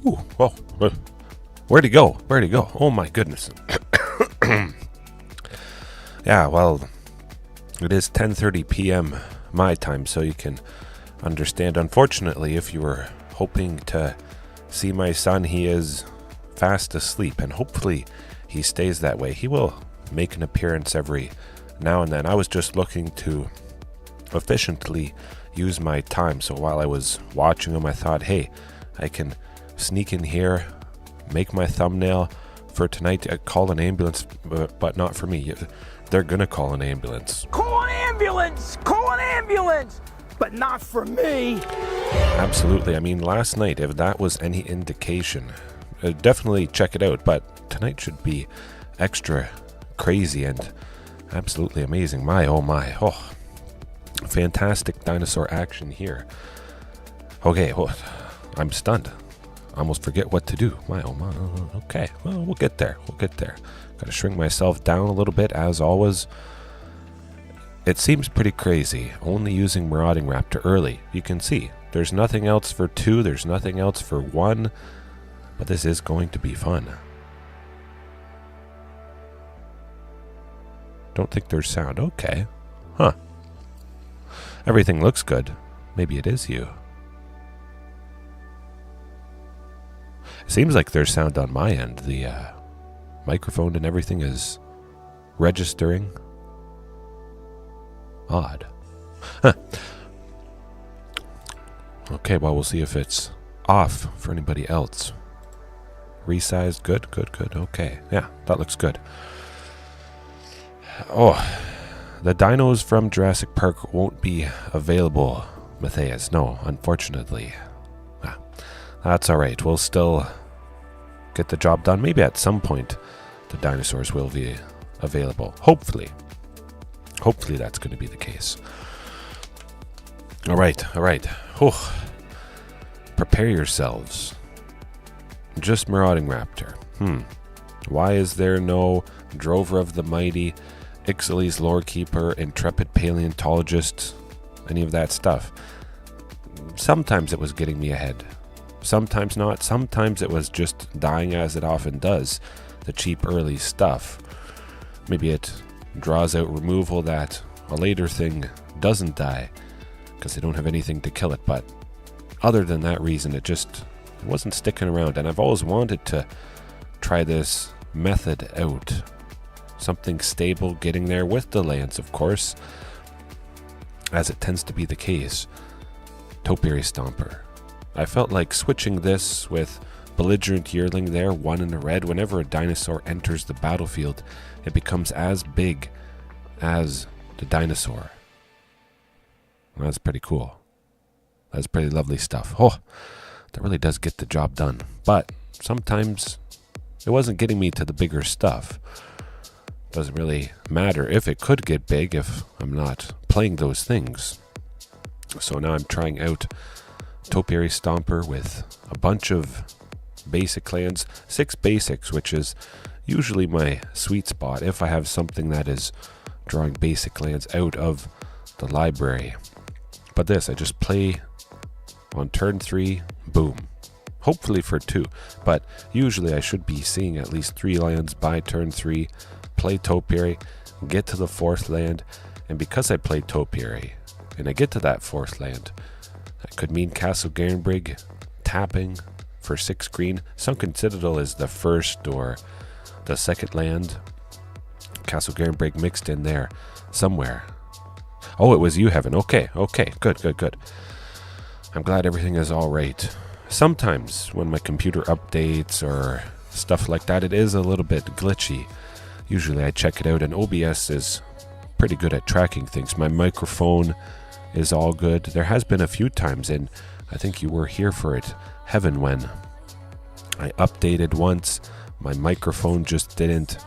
Ooh, oh, where'd he go? Where'd he go? Oh my goodness. Yeah, well, it is 10:30 p.m. my time, so you can understand. Unfortunately, if you were hoping to see my son, he is fast asleep, and hopefully he stays that way. He will make an appearance every now and then. I was just looking to efficiently use my time, so while I was watching him, I thought, hey, I can sneak in here, make my thumbnail for tonight, call an ambulance, but not for me. They're gonna call an ambulance. Call an ambulance! Call an ambulance! But not for me! Absolutely. I mean, last night, if that was any indication, definitely check it out, but tonight should be extra crazy and absolutely amazing. My, oh my. Oh, fantastic dinosaur action here. Okay, well, I'm stunned. I almost forget what to do. My, oh my. Okay, well, we'll get there. We'll get there. Gotta shrink myself down a little bit, as always. It seems pretty crazy, only using Marauding Raptor early. You can see, there's nothing else for 2, there's nothing else for 1, but this is going to be fun. Don't think there's sound. Okay. Huh. Everything looks good. Maybe it is you. It seems like there's sound on my end. The microphone and everything is registering. Odd. Huh. Okay, well, we'll see if it's off for anybody else. Resized. Good, good, good. Okay. Yeah, that looks good. Oh, the dinos from Jurassic Park won't be available, Matthias. No, unfortunately. That's alright. We'll still get the job done. Maybe at some point the dinosaurs will be available. Hopefully. Hopefully that's going to be the case. Alright, alright. Oh. Prepare yourselves. Just Marauding Raptor. Why is there no Drover of the Mighty, Ixalis Lorekeeper, Intrepid Paleontologist, any of that stuff? Sometimes it was getting me ahead. Sometimes not. Sometimes it was just dying, as it often does. The cheap early stuff. Maybe it draws out removal that a later thing doesn't die because they don't have anything to kill it. But other than that reason, it wasn't sticking around. And I've always wanted to try this method out. Something stable, getting there with the lands, of course, as it tends to be the case. Topiary Stomper. I felt like switching this with Belligerent Yearling there, 1 in a red. Whenever a dinosaur enters the battlefield, it becomes as big as the dinosaur. That's pretty cool. That's pretty lovely stuff. Oh, that really does get the job done. But sometimes it wasn't getting me to the bigger stuff. Doesn't really matter if it could get big if I'm not playing those things. So now I'm trying out Topiary Stomper with a bunch of basic lands, 6 basics, which is usually my sweet spot if I have something that is drawing basic lands out of the library. But this, I just play on turn 3, boom. Hopefully for 2, but usually I should be seeing at least 3 lands by turn 3, play Topiary, get to the 4th land, and because I play Topiary, and I get to that 4th land, that could mean Castle Garenbrig tapping for 6 green. Sunken Citadel is the first or the 2nd land. Castle Garenbrig mixed in there somewhere. Oh, it was you, Heaven. Okay, okay, good, good, good. I'm glad everything is all right. Sometimes when my computer updates or stuff like that, it is a little bit glitchy. Usually I check it out, and OBS is pretty good at tracking things. My microphone is all good. There has been a few times, and I think you were here for it, Heaven, when I updated once. My microphone just didn't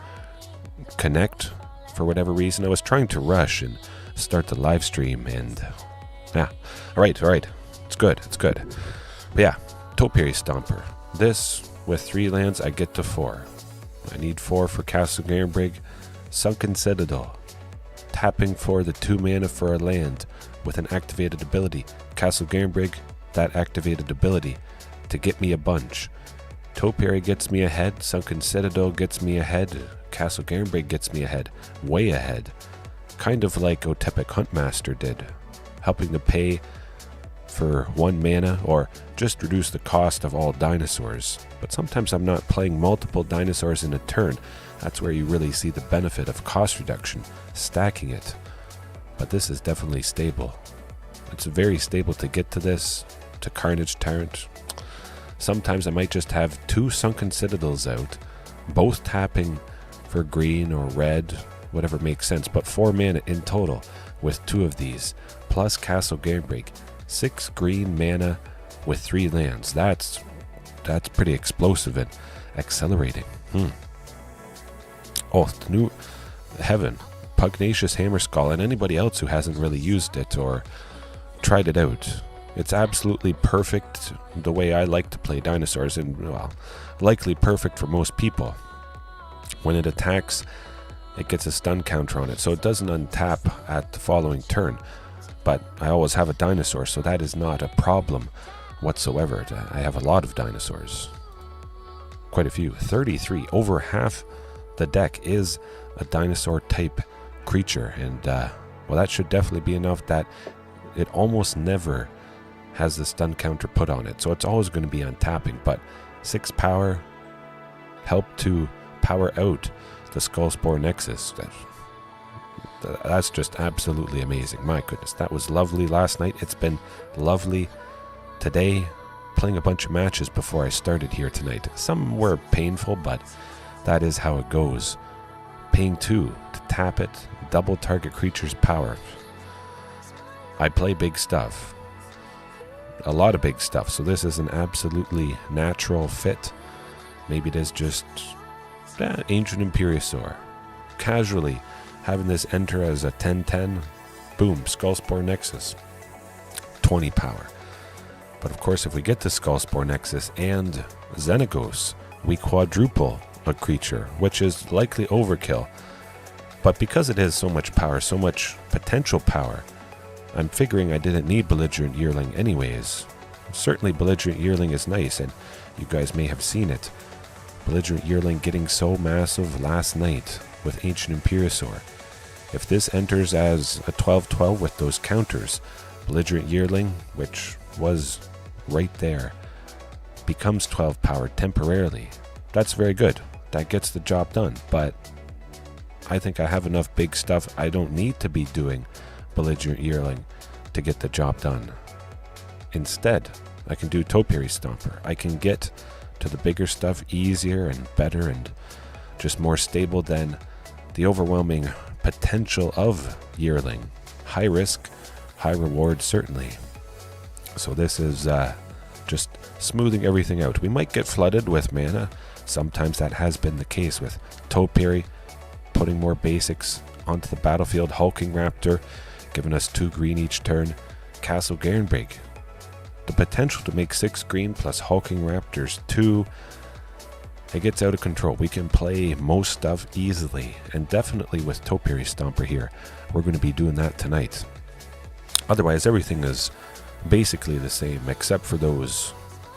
connect for whatever reason. I was trying to rush and start the live stream, and yeah. All right. It's good. But yeah, Topiary Stomper. This, with 3 lands, I get to 4. I need 4 for Castle Garenbrig. Sunken Citadel. Tapping for the 2 mana for a land with an activated ability. Castle Garenbrig, that activated ability to get me a bunch. Topiary gets me ahead, Sunken Citadel gets me ahead, Castle Garenbrig gets me ahead, way ahead. Kind of like Otepic Huntmaster did, helping to pay for 1 mana or just reduce the cost of all dinosaurs. But sometimes I'm not playing multiple dinosaurs in a turn. That's where you really see the benefit of cost reduction, stacking it. But this is definitely stable. It's very stable to get to this, to Carnage Tyrant. Sometimes I might just have 2 Sunken Citadels out, both tapping for green or red, whatever makes sense, but 4 mana in total with 2 of these, plus Castle Garenbrig. 6 green mana with 3 lands. That's pretty explosive and accelerating. Oh, the new Heaven, Pugnacious Hammerskull, and anybody else who hasn't really used it or tried it out. It's absolutely perfect the way I like to play dinosaurs, and well, likely perfect for most people. When it attacks, it gets a stun counter on it, so it doesn't untap at the following turn. But I always have a dinosaur, so that is not a problem whatsoever. I have a lot of dinosaurs. Quite a few. 33. Over half the deck is a dinosaur type creature. And, well, that should definitely be enough that it almost never has the stun counter put on it. So it's always going to be on tapping. But 6 power, help to power out the Skullspore Nexus. That's just absolutely amazing. My goodness, that was lovely last night. It's been lovely today, playing a bunch of matches before I started here tonight. Some were painful, but that is how it goes. Paying 2 to tap it, double target creature's power. I play big stuff. A lot of big stuff, so this is an absolutely natural fit. Maybe it is just Ancient Imperiosaur. Casually having this enter as a 10-10, boom, Skullspore Nexus, 20 power. But of course, if we get to Skullspore Nexus and Xenagos, we quadruple a creature, which is likely overkill. But because it has so much power, so much potential power, I'm figuring I didn't need Belligerent Yearling anyways. Certainly Belligerent Yearling is nice, and you guys may have seen it. Belligerent Yearling getting so massive last night with Ancient Imperiosaur. If this enters as a 12-12 with those counters, Belligerent Yearling, which was right there, becomes 12 power temporarily. That's very good. That gets the job done. But I think I have enough big stuff. I don't need to be doing Belligerent Yearling to get the job done. Instead, I can do Topiary Stomper. I can get to the bigger stuff easier and better and just more stable than the overwhelming potential of Yearling. High risk, high reward, certainly. So this is just smoothing everything out. We might get flooded with mana. Sometimes that has been the case with Topiary, putting more basics onto the battlefield. Hulking Raptor, giving us 2 green each turn. Castle Garenbrig, the potential to make 6 green plus Hulking Raptors 2. It gets out of control. We can play most stuff easily, and definitely with Topiary Stomper here, we're going to be doing that tonight. Otherwise, everything is basically the same, except for those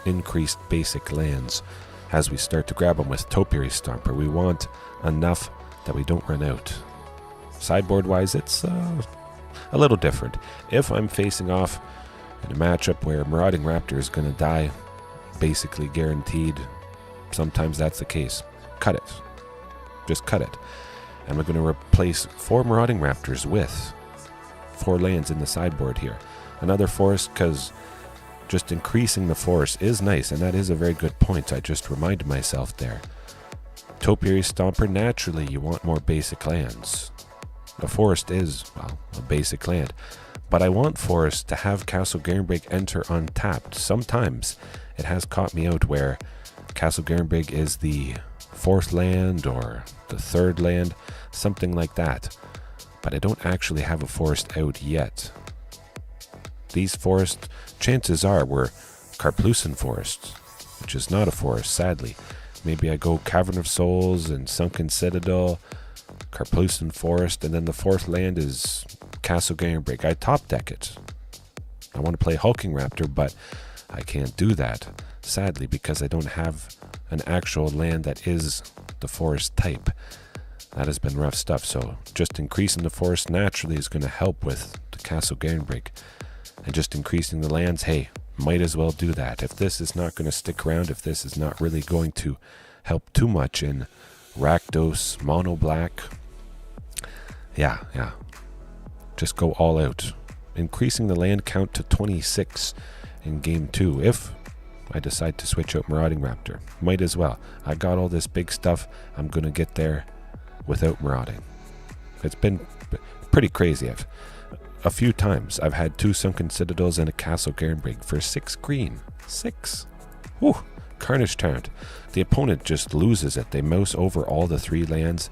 increased basic lands. As we start to grab them with Topiary Stomper, we want enough that we don't run out. Sideboard-wise, it's a little different. If I'm facing off in a matchup where Marauding Raptor is going to die, basically guaranteed, sometimes that's the case. Cut it. Just cut it. And we're going to replace 4 Marauding Raptors with 4 lands in the sideboard here. Another forest, because just increasing the forest is nice, and that is a very good point. I just reminded myself there. Topiary Stomper, naturally you want more basic lands. A forest is, well, a basic land. But I want forest to have Castle Garenbrig enter untapped. Sometimes it has caught me out where Castle Garenbrig is the 4th land or the 3rd land, something like that. But I don't actually have a forest out yet. These forests, chances are, were Karplusan forests, which is not a forest, sadly. Maybe I go Cavern of Souls and Sunken Citadel, Karplusan Forest, and then the 4th land is Castle Garenbrig. I top deck it. I want to play Hulking Raptor, but I can't do that, sadly, because I don't have an actual land that is the forest type. That has been rough stuff, so just increasing the forest naturally is going to help with the Castle Garenbrig. And just increasing the lands, hey, might as well do that. If this is not going to stick around, if this is not really going to help too much in Rakdos, Mono Black, yeah, just go all out. Increasing the land count to 26 in Game 2, if I decide to switch out Marauding Raptor. Might as well. I got all this big stuff, I'm going to get there without marauding. It's been pretty crazy. A few times I've had 2 Sunken Citadels and a Castle Garenbrig for 6 green. 6. Whew. Carnage Tarrant. The opponent just loses it. They mouse over all the 3 lands.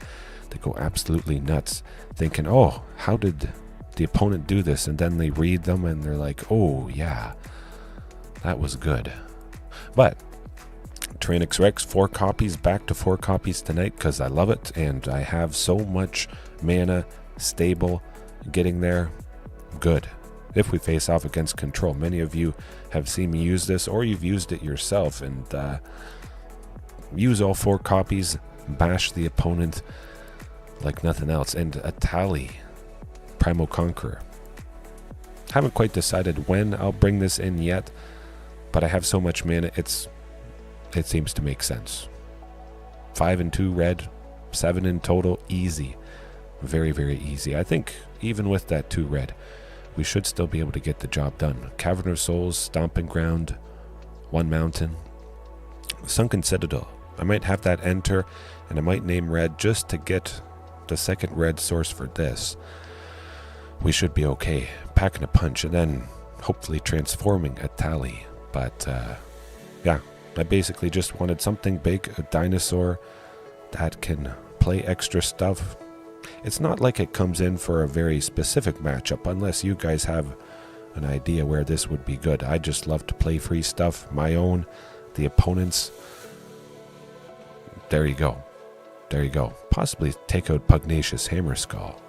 They go absolutely nuts, thinking, oh, how did the opponent do this? And then they read them and they're like, oh yeah, that was good. But Tyrannix Rex, 4 copies, back to 4 copies tonight because I love it, and I have so much mana, stable, getting there, good. If we face off against Control, many of you have seen me use this, or you've used it yourself, and use all 4 copies, bash the opponent like nothing else. And a Tally, Primal Conqueror. Haven't quite decided when I'll bring this in yet, but I have so much mana, it seems to make sense. 5 and 2 red, 7 in total, easy. Very, very easy. I think even with that 2 red, we should still be able to get the job done. Cavern of Souls, Stomping Ground, 1 mountain. Sunken Citadel. I might have that enter, and I might name red just to get the 2nd red source for this. We should be okay. Packing a punch, and then hopefully transforming a Tally. But, yeah. I basically just wanted something big, a Dinosaur that can play extra stuff. It's not like it comes in for a very specific matchup, unless you guys have an idea where this would be good. I just love to play free stuff, my own, the opponent's. There you go. There you go. Possibly take out Pugnacious Hammerskull.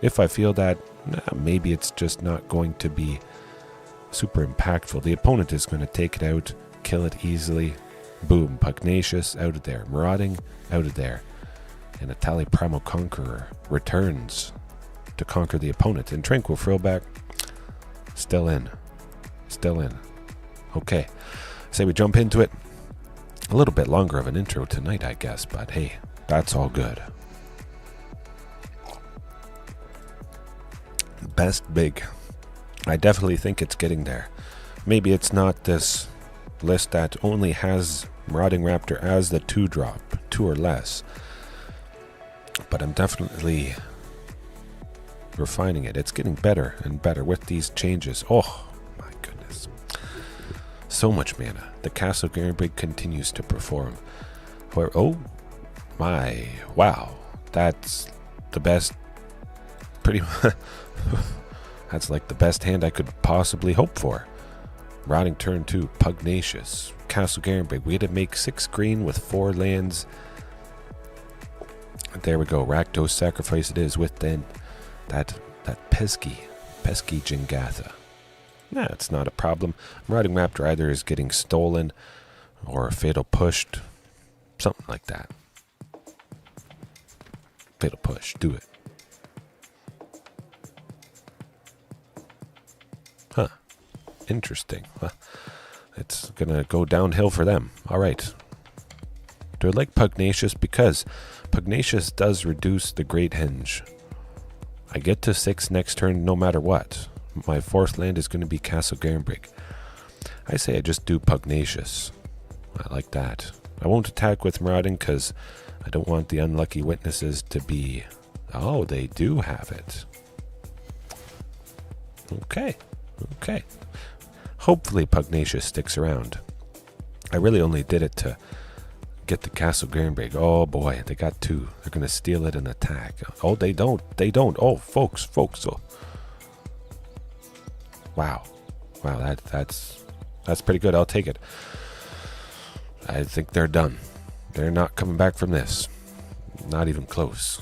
If I feel that, maybe it's just not going to be super impactful. The opponent is going to take it out, kill it easily. Boom, Pugnacious out of there, Marauding out of there, and a Tally Primal Conqueror returns to conquer the opponent. And Tranquil Frillback still in. Okay, say we jump into it. A little bit longer of an intro tonight, I guess, but hey, that's all good. Best big. I definitely think it's getting there. Maybe it's not this list that only has Marauding Raptor as the 2-drop, 2 or less, but I'm definitely refining it. It's getting better and better with these changes. Oh my goodness, so much mana. The Castle Garenbrig continues to perform. Oh my, wow, that's the best, pretty much. That's like the best hand I could possibly hope for. Routing turn 2, Pugnacious, Castle Garenbrig. We had to make 6 green with 4 lands. There we go. Rakdos Sacrifice it is with then that pesky Jingatha. Nah, it's not a problem. Marauding Raptor either is getting stolen or fatal pushed. Something like that. Fatal push. Do it. Huh. Interesting. It's going to go downhill for them. All right. Do I like Pugnacious? Because Pugnacious does reduce the Great Henge. I get to 6 next turn no matter what. My 4th land is going to be Castle Garenbrig. I say I just do Pugnacious. I like that. I won't attack with Marauding because I don't want the unlucky witnesses to be... Oh, they do have it. Okay. Hopefully Pugnacious sticks around. I really only did it to get the Castle Garenbrig. Oh boy, they got 2. They're going to steal it and attack. Oh, they don't. Oh, folks. Oh. Wow, that's pretty good. I'll take it. I think they're done. They're not coming back from this. Not even close.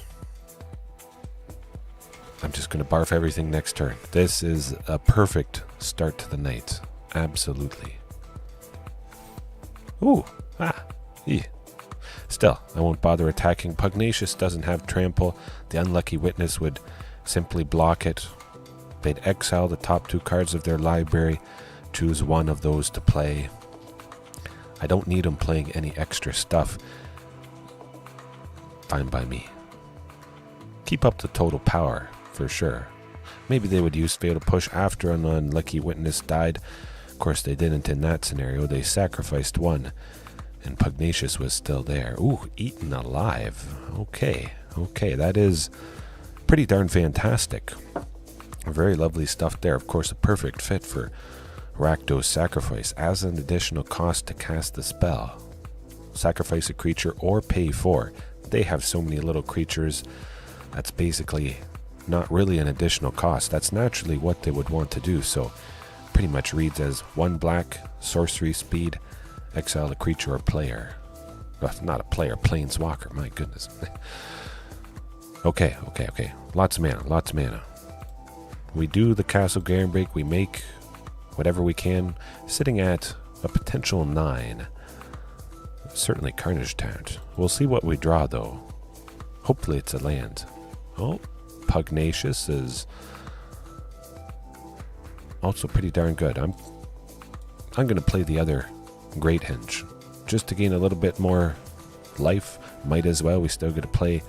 I'm just going to barf everything next turn. This is a perfect start to the night. Absolutely. Ooh. Still, I won't bother attacking. Pugnacious doesn't have trample. The unlucky witness would simply block it. They'd exile the top 2 cards of their library, choose one of those to play. I don't need them playing any extra stuff. Fine by me. Keep up the total power, for sure. Maybe they would use Fatal Push after an unlucky witness died. Of course, they didn't in that scenario. They sacrificed 1, and Pugnacious was still there. Ooh, eaten alive. Okay, that is pretty darn fantastic. Very lovely stuff there. Of course, a perfect fit for Rakdos Sacrifice as an additional cost to cast the spell. Sacrifice a creature or pay 4. They have so many little creatures. That's basically not really an additional cost. That's naturally what they would want to do. So pretty much reads as 1 black, sorcery speed, exile a creature or player. Well, not a player, planeswalker, my goodness. Okay. Lots of mana. We do the Castle Garenbrig. We make whatever we can, sitting at a potential 9. Certainly Carnage Taunt. We'll see what we draw, though. Hopefully it's a land. Oh, Pugnacious is also pretty darn good. I'm going to play the other Great Henge just to gain a little bit more life. Might as well. We still get to play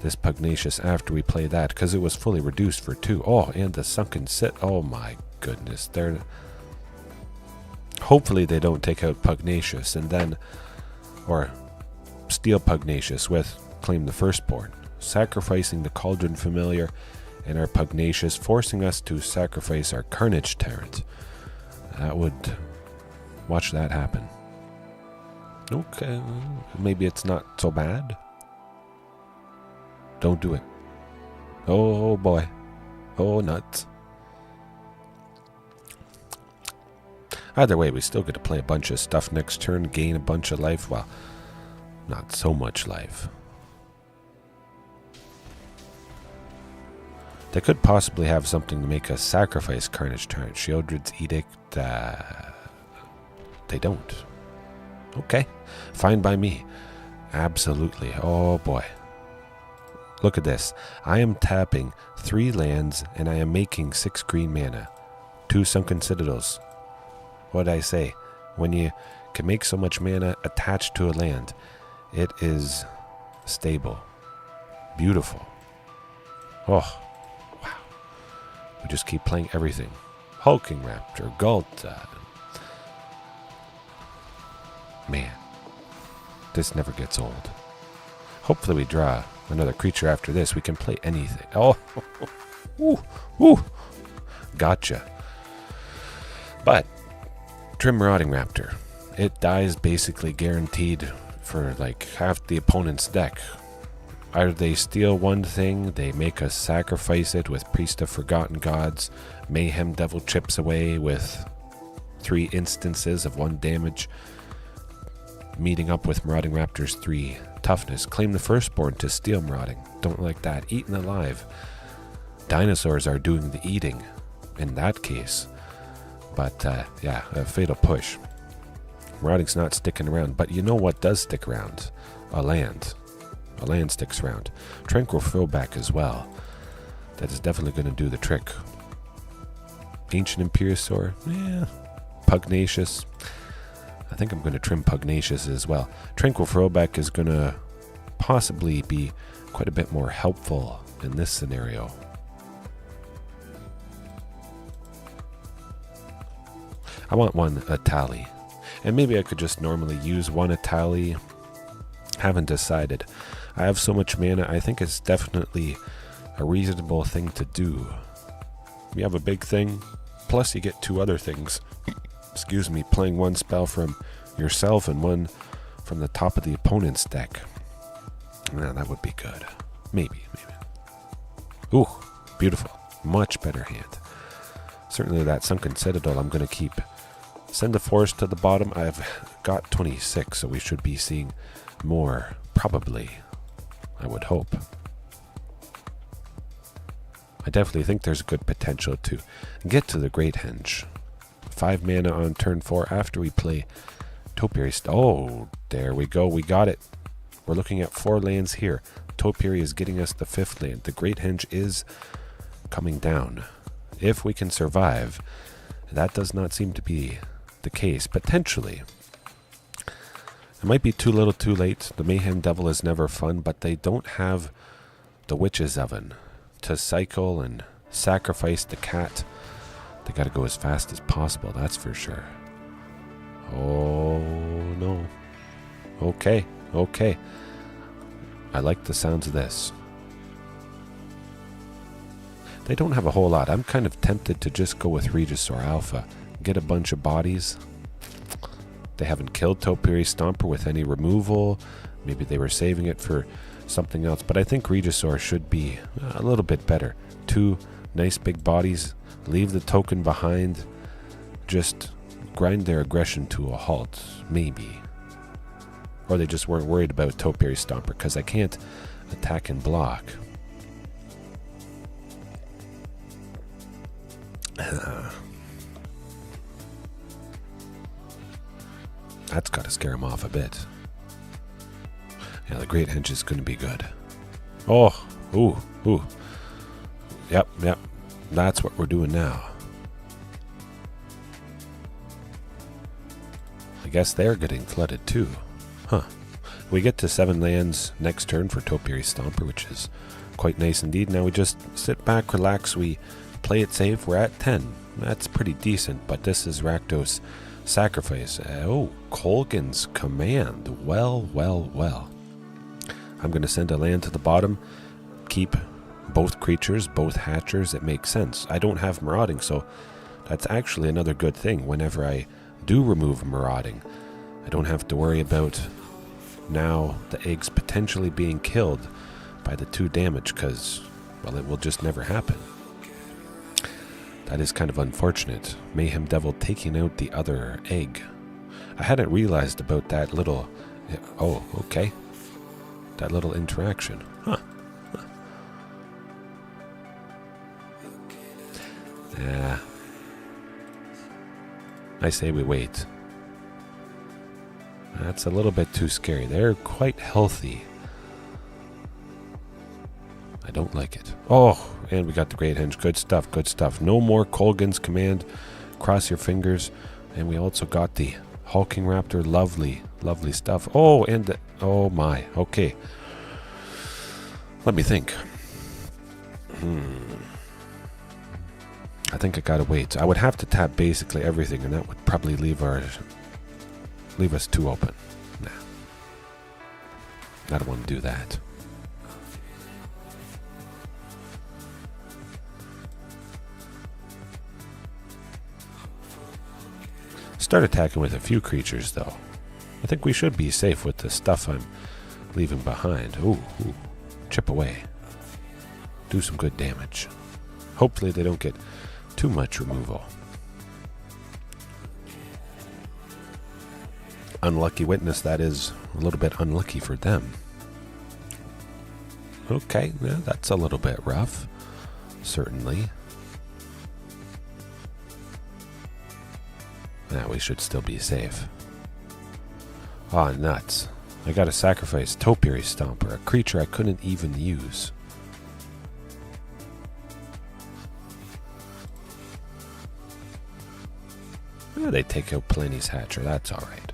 this Pugnacious after we play that, because it was fully reduced for 2. Oh, and the Sunken Citadel. Oh my goodness. Hopefully they don't take out Pugnacious and then, or steal Pugnacious with Claim the Firstborn, sacrificing the Cauldron Familiar and our Pugnacious, forcing us to sacrifice our Carnage Tyrant. That would... watch that happen. Okay, maybe it's not so bad. Don't do it. Oh boy. Oh nuts. Either way, we still get to play a bunch of stuff next turn, gain a bunch of life. Well, not so much life. They could possibly have something to make us sacrifice Carnage Tyrant. Sheoldred's Edict, they don't. Okay, fine by me. Absolutely. Oh boy. Look at this. I am tapping 3 lands and I am making 6 green mana. 2 Sunken Citadels. What did I say? When you can make so much mana attached to a land, it is stable. Beautiful. Oh, wow. We just keep playing everything. Hulking Raptor, Gulta. Man, this never gets old. Hopefully we draw another creature after this. We can play anything. Oh, ooh, gotcha. But Trim Marauding Raptor, it dies basically guaranteed for like half the opponent's deck. Either they steal one thing, they make us sacrifice it with Priest of Forgotten Gods, Mayhem Devil chips away with 3 instances of 1 damage, meeting up with Marauding Raptor's 3 toughness. Claim the Firstborn to steal Marauding. Don't like that. Eaten alive. Dinosaurs are doing the eating in that case. But yeah, a Fatal Push. Marauding's not sticking around. But you know what does stick around? A land. A land sticks around. Tranquil Throwback as well. That is definitely going to do the trick. Ancient Imperiosaur. Yeah. Pugnacious. I think I'm going to trim Pugnacious as well. Tranquil Throwback is going to possibly be quite a bit more helpful in this scenario. I want 1 Atali. And maybe I could just normally use 1 Atali. Haven't decided. I have so much mana, I think it's definitely a reasonable thing to do. You have a big thing, plus you get 2 other things. Excuse me, playing 1 spell from yourself and 1 from the top of the opponent's deck. Yeah, that would be good. Maybe. Ooh, beautiful. Much better hand. Certainly that Sunken Citadel I'm going to keep. Send the forest to the bottom. I've got 26, so we should be seeing more. Probably. I would hope. I definitely think there's good potential to get to the Great Henge. 5 mana on turn 4 after we play Topiary. Oh, there we go. We got it. We're looking at 4 lands here. Topiary is getting us the 5th land. The Great Henge is coming down. If we can survive, that does not seem to be the case. Potentially. It might be too little too late. The Mayhem Devil is never fun, but they don't have the Witch's Oven to cycle and sacrifice the cat. They got to go as fast as possible, that's for sure. Oh, no. Okay, okay. I like the sounds of this. They don't have a whole lot. I'm kind of tempted to just go with Regisaur Alpha. Get a bunch of bodies. They haven't killed Topiary Stomper with any removal. Maybe they were saving it for something else. But I think Regisaur should be a little bit better. 2 nice big bodies. Leave the token behind. Just grind their aggression to a halt. Maybe. Or they just weren't worried about Topiary Stomper, because I can't attack and block. That's got to scare him off a bit. Yeah, the Great Henge is going to be good. Oh, ooh, ooh. Yep, yep. That's what we're doing now. I guess they're getting flooded too. Huh. We get to 7 lands next turn for Topiary Stomper, which is quite nice indeed. Now we just sit back, relax, we play it safe. We're at 10. That's pretty decent, but this is Rakdos Sacrifice. Oh, Kolgan's Command. Well, well, well. I'm going to send a land to the bottom. Keep both creatures, both hatchers. It makes sense. I don't have Marauding, so that's actually another good thing. Whenever I do remove Marauding, I don't have to worry about now the eggs potentially being killed by the 2 damage, because, well, it will just never happen. That is kind of unfortunate. Mayhem Devil taking out the other egg. I hadn't realized about that little... Oh, okay. That little interaction. Huh. Yeah. I say we wait. That's a little bit too scary. They're quite healthy. I don't like it. Oh, and we got the Great Henge. Good stuff, good stuff. No more Kolgan's Command. Cross your fingers. And we also got the Hulking Raptor. Lovely, lovely stuff. Oh, and the... Oh my. Okay. Let me think. I think I gotta wait. I would have to tap basically everything, and that would probably leave us too open. Nah. I don't want to do that. Start attacking with a few creatures, though. I think we should be safe with the stuff I'm leaving behind. Ooh, ooh. Chip away. Do some good damage. Hopefully they don't get too much removal. Unlucky witness, that is a little bit unlucky for them. Okay, yeah, that's a little bit rough. Certainly. Now we should still be safe. Ah, nuts. I gotta sacrifice Topiary Stomper, a creature I couldn't even use. Oh, they take out Plenty's Hatcher, that's alright.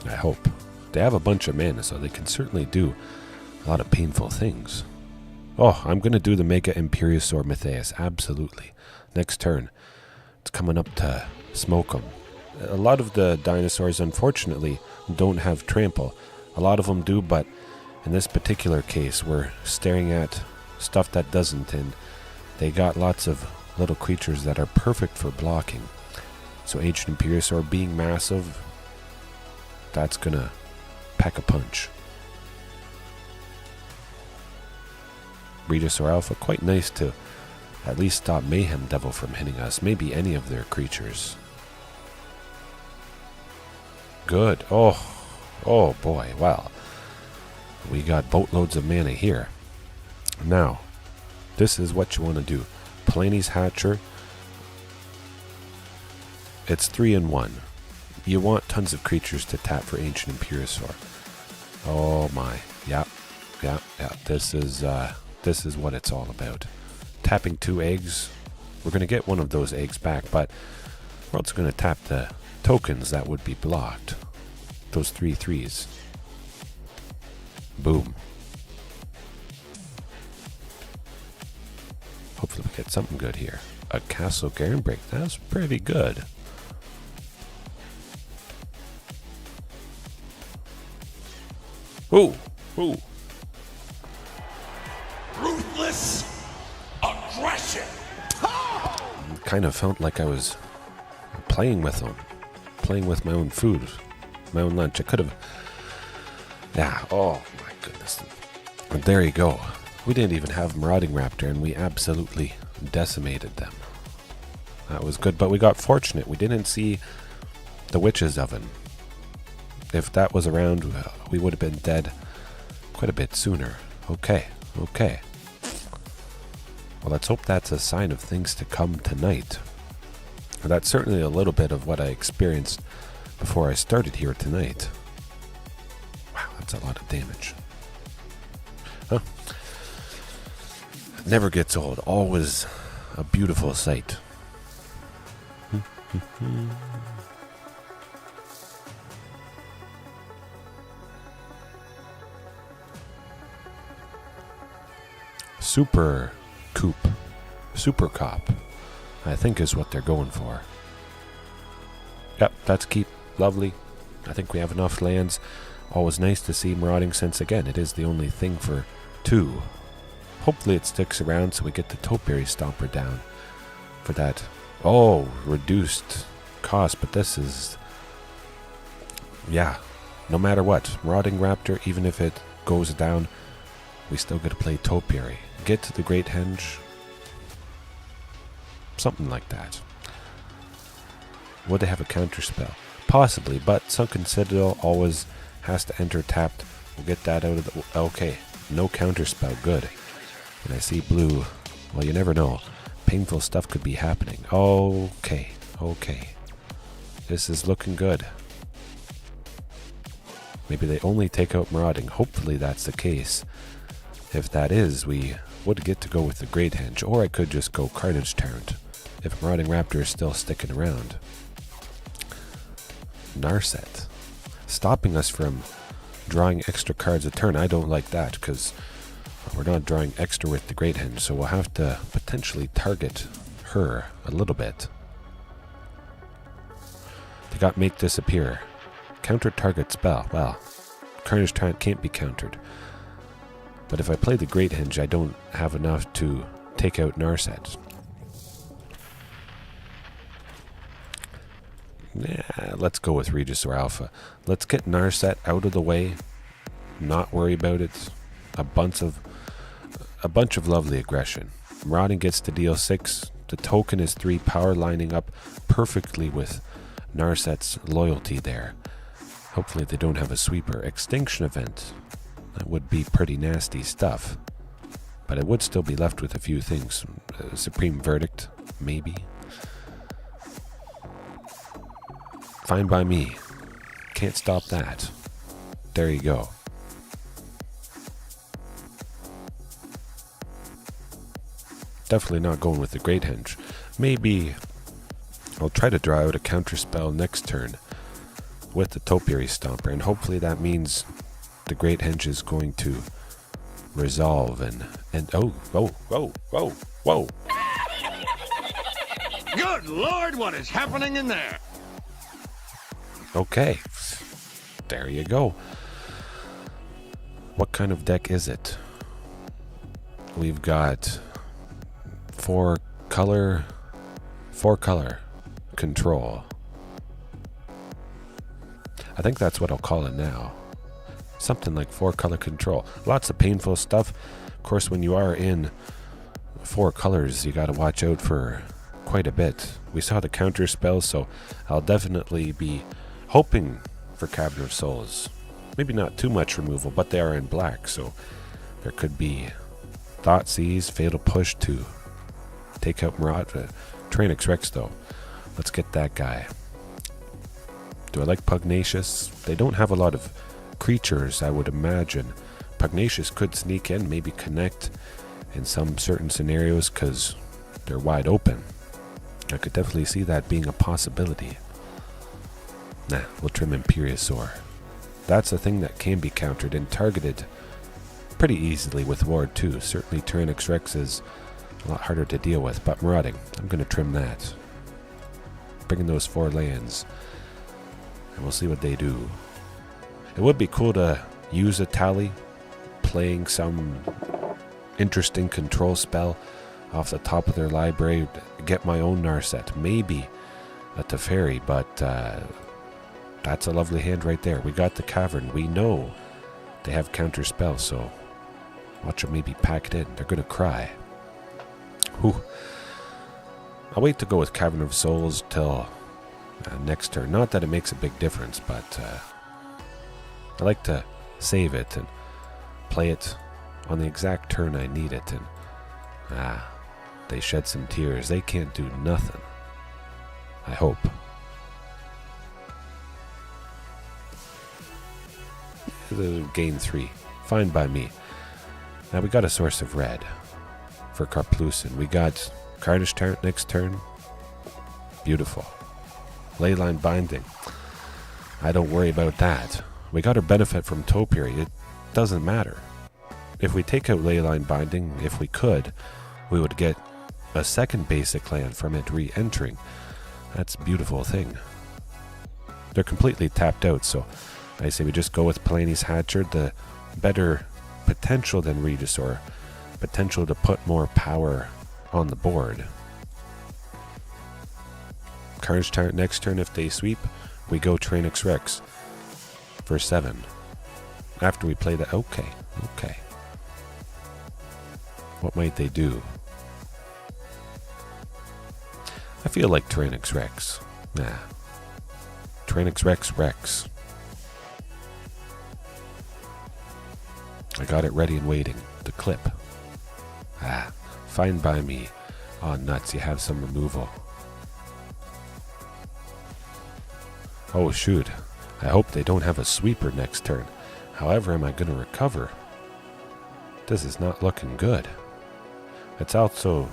I hope. They have a bunch of mana, so they can certainly do a lot of painful things. Oh, I'm going to do the Mega Imperiosaur Matthias, absolutely. Next turn. It's coming up to smoke them. A lot of the dinosaurs, unfortunately, don't have trample. A lot of them do, but in this particular case, we're staring at stuff that doesn't, and they got lots of little creatures that are perfect for blocking. So Ancient Imperiosaur being massive, that's going to pack a punch. Regisaur Alpha, quite nice to at least stop Mayhem Devil from hitting us. Maybe any of their creatures. Good. Oh boy. Well, we got boatloads of mana here. Now, this is what you want to do. Plenty's Hatcher. It's 3 in 1. You want tons of creatures to tap for Ancient Imperiosaur. Oh my. Yeah. This is what it's all about. Tapping 2 eggs. We're going to get one of those eggs back, but we're also going to tap the tokens that would be blocked. Those 3 3s. Boom. Hopefully we get something good here. A Castle Garenbrig. That's pretty good. Ooh. Ruthless aggression. Kind of felt like I was playing with them. Playing with my own food. My own lunch. I could have... Yeah. Oh, my goodness. And there you go. We didn't even have Marauding Raptor, and we absolutely decimated them. That was good, but we got fortunate. We didn't see the Witch's Oven. If that was around, we would have been dead quite a bit sooner. Okay. Well, let's hope that's a sign of things to come tonight. That's certainly a little bit of what I experienced before I started here tonight. Wow, that's a lot of damage. Huh. It never gets old. Always a beautiful sight. Super Cop, I think is what they're going for. Yep, that's keep. Lovely. I think we have enough lands. Always nice to see Marauding, since again, it is the only thing for 2. Hopefully it sticks around so we get the Topiary Stomper down for that. Oh, reduced cost, but this is... Yeah, no matter what. Marauding Raptor, even if it goes down, we still got to play Topiary. Get to the Great Henge. Something like that. Would they have a counter spell? Possibly, but Sunken Citadel always has to enter tapped. We'll get that out of the... Okay, no counter spell. Good. And I see blue. Well, you never know. Painful stuff could be happening. Okay. This is looking good. Maybe they only take out Marauding. Hopefully that's the case. If that is, we would get to go with the Great Henge, or I could just go Carnage Tyrant if Marauding Raptor is still sticking around. Narset. Stopping us from drawing extra cards a turn. I don't like that, because we're not drawing extra with the Great Henge, so we'll have to potentially target her a little bit. They got Make Disappear. Counter target spell. Well, Carnage Tyrant can't be countered. But if I play the Great Henge, I don't have enough to take out Narset. Yeah, let's go with Regisaur Alpha. Let's get Narset out of the way. Not worry about it. A bunch of lovely aggression. Marauding gets to deal 6. The token is 3 power, lining up perfectly with Narset's loyalty there. Hopefully they don't have a sweeper. Extinction event. That would be pretty nasty stuff. But it would still be left with a few things. Supreme Verdict, maybe. Fine by me. Can't stop that. There you go. Definitely not going with the Great Henge. Maybe I'll try to draw out a counter spell next turn with the Topiary Stomper, and hopefully that means the Great Henge is going to resolve and whoa. Good Lord, what is happening in there? Okay, there you go. What kind of deck is it? We've got 4 color control. I think that's what I'll call it now. Something like 4 color control. Lots of painful stuff. Of course, when you are in 4 colors, you got to watch out for quite a bit. We saw the counter spells, so I'll definitely be hoping for Cavern of Souls. Maybe not too much removal, but they are in black, so there could be Thoughtseize, Fatal Push to take out Trainix Rex, though. Let's get that guy. Do I like Pugnacious? They don't have a lot of creatures, I would imagine. Pugnacious could sneak in, maybe connect in some certain scenarios because they're wide open. I could definitely see that being a possibility. Nah, we'll trim Imperiosaur. That's a thing that can be countered and targeted pretty easily with Ward 2. Certainly Tyrannix Rex is a lot harder to deal with, but Marauding, I'm going to trim that. Bring in those 4 lands, and we'll see what they do. It would be cool to use a Tally, playing some interesting control spell off the top of their library, get my own Narset, maybe a Teferi, but that's a lovely hand right there. We got the Cavern. We know they have counter spells, so watch them maybe pack it in. They're going to cry. Whew. I'll wait to go with Cavern of Souls till next turn. Not that it makes a big difference, but I like to save it and play it on the exact turn I need it. And they shed some tears. They can't do nothing. I hope. Gain 3. Fine by me. Now we got a source of red for Karplusin. We got Carnage Tyrant next turn. Beautiful. Leyline Binding. I don't worry about that. We got our benefit from Topiary. It doesn't matter. If we take out Leyline Binding, if we could, we would get a second basic land from it re-entering. That's a beautiful thing. They're completely tapped out, so I say we just go with Palani's Hatcher, the better potential than Regis, or potential to put more power on the board. Carnage Tyrant next turn. If they sweep, we go Tyrannix Rex for 7. After we play that, okay. What might they do? I feel like Tyrannix Rex. Nah. Tyrannix Rex. I got it ready and waiting. The clip. Fine by me. Oh, nuts, you have some removal. Oh, shoot. I hope they don't have a sweeper next turn. However, am I going to recover? This is not looking good. It's also...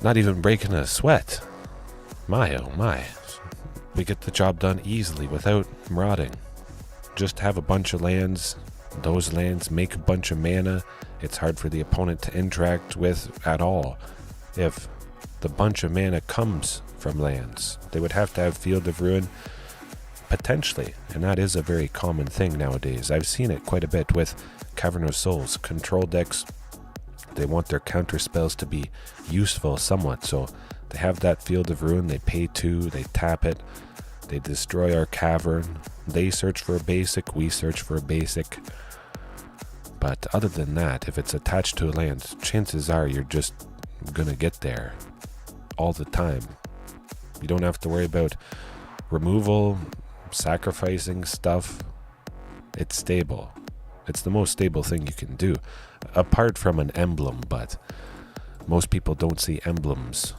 not even breaking a sweat. My oh my. We get the job done easily without marauding. Just have a bunch of lands. Those lands make a bunch of mana. It's hard for the opponent to interact with at all. If the bunch of mana comes from lands, they would have to have Field of Ruin, potentially, and that is a very common thing nowadays. I've seen it quite a bit with Cavern of Souls. Control decks, they want their counter spells to be useful somewhat, so they have that Field of Ruin, they pay 2, they tap it, they destroy our Cavern, they search for a basic, we search for a basic. But other than that, if it's attached to a land, chances are you're just gonna get there all the time. You don't have to worry about removal, sacrificing stuff. It's stable. It's the most stable thing you can do, apart from an emblem, but most people don't see emblems.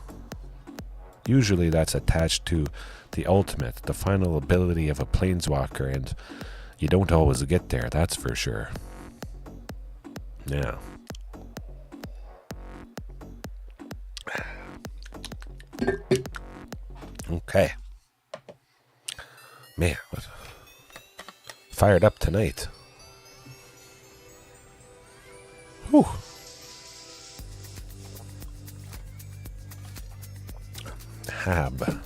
Usually that's attached to the ultimate, the final ability of a planeswalker, and you don't always get there, that's for sure. Yeah. Okay. Man, fired up tonight. Whew. Hab.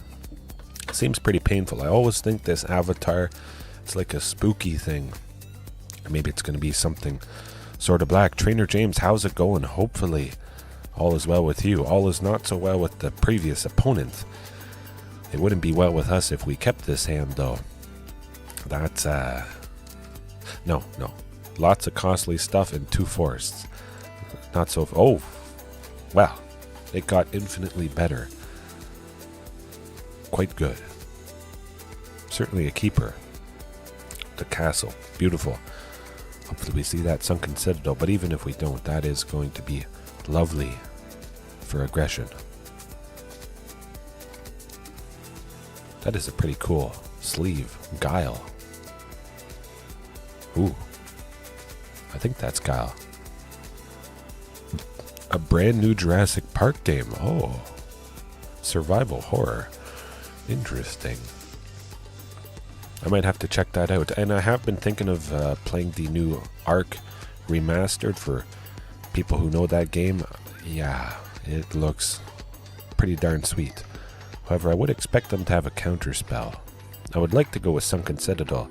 Seems pretty painful. I always think this avatar, it's like a spooky thing. Maybe it's going to be something sort of black. Trainer James, how's it going? Hopefully all is well with you. All is not so well with the previous opponent. It wouldn't be well with us if we kept this hand, though. That's, no. Lots of costly stuff and 2 forests. Not so... Oh, well, It got infinitely better. Quite good. Certainly a keeper. The castle. Beautiful. Hopefully we see that Sunken Citadel, but even if we don't, that is going to be lovely for aggression. That is a pretty cool sleeve. Guile. Ooh. I think that's Guile. A brand new Jurassic Park game. Oh. Survival horror. Interesting. I might have to check that out. And I have been thinking of playing the new Ark Remastered for people who know that game. Yeah, it looks pretty darn sweet. However, I would expect them to have a counter spell. I would like to go with Sunken Citadel.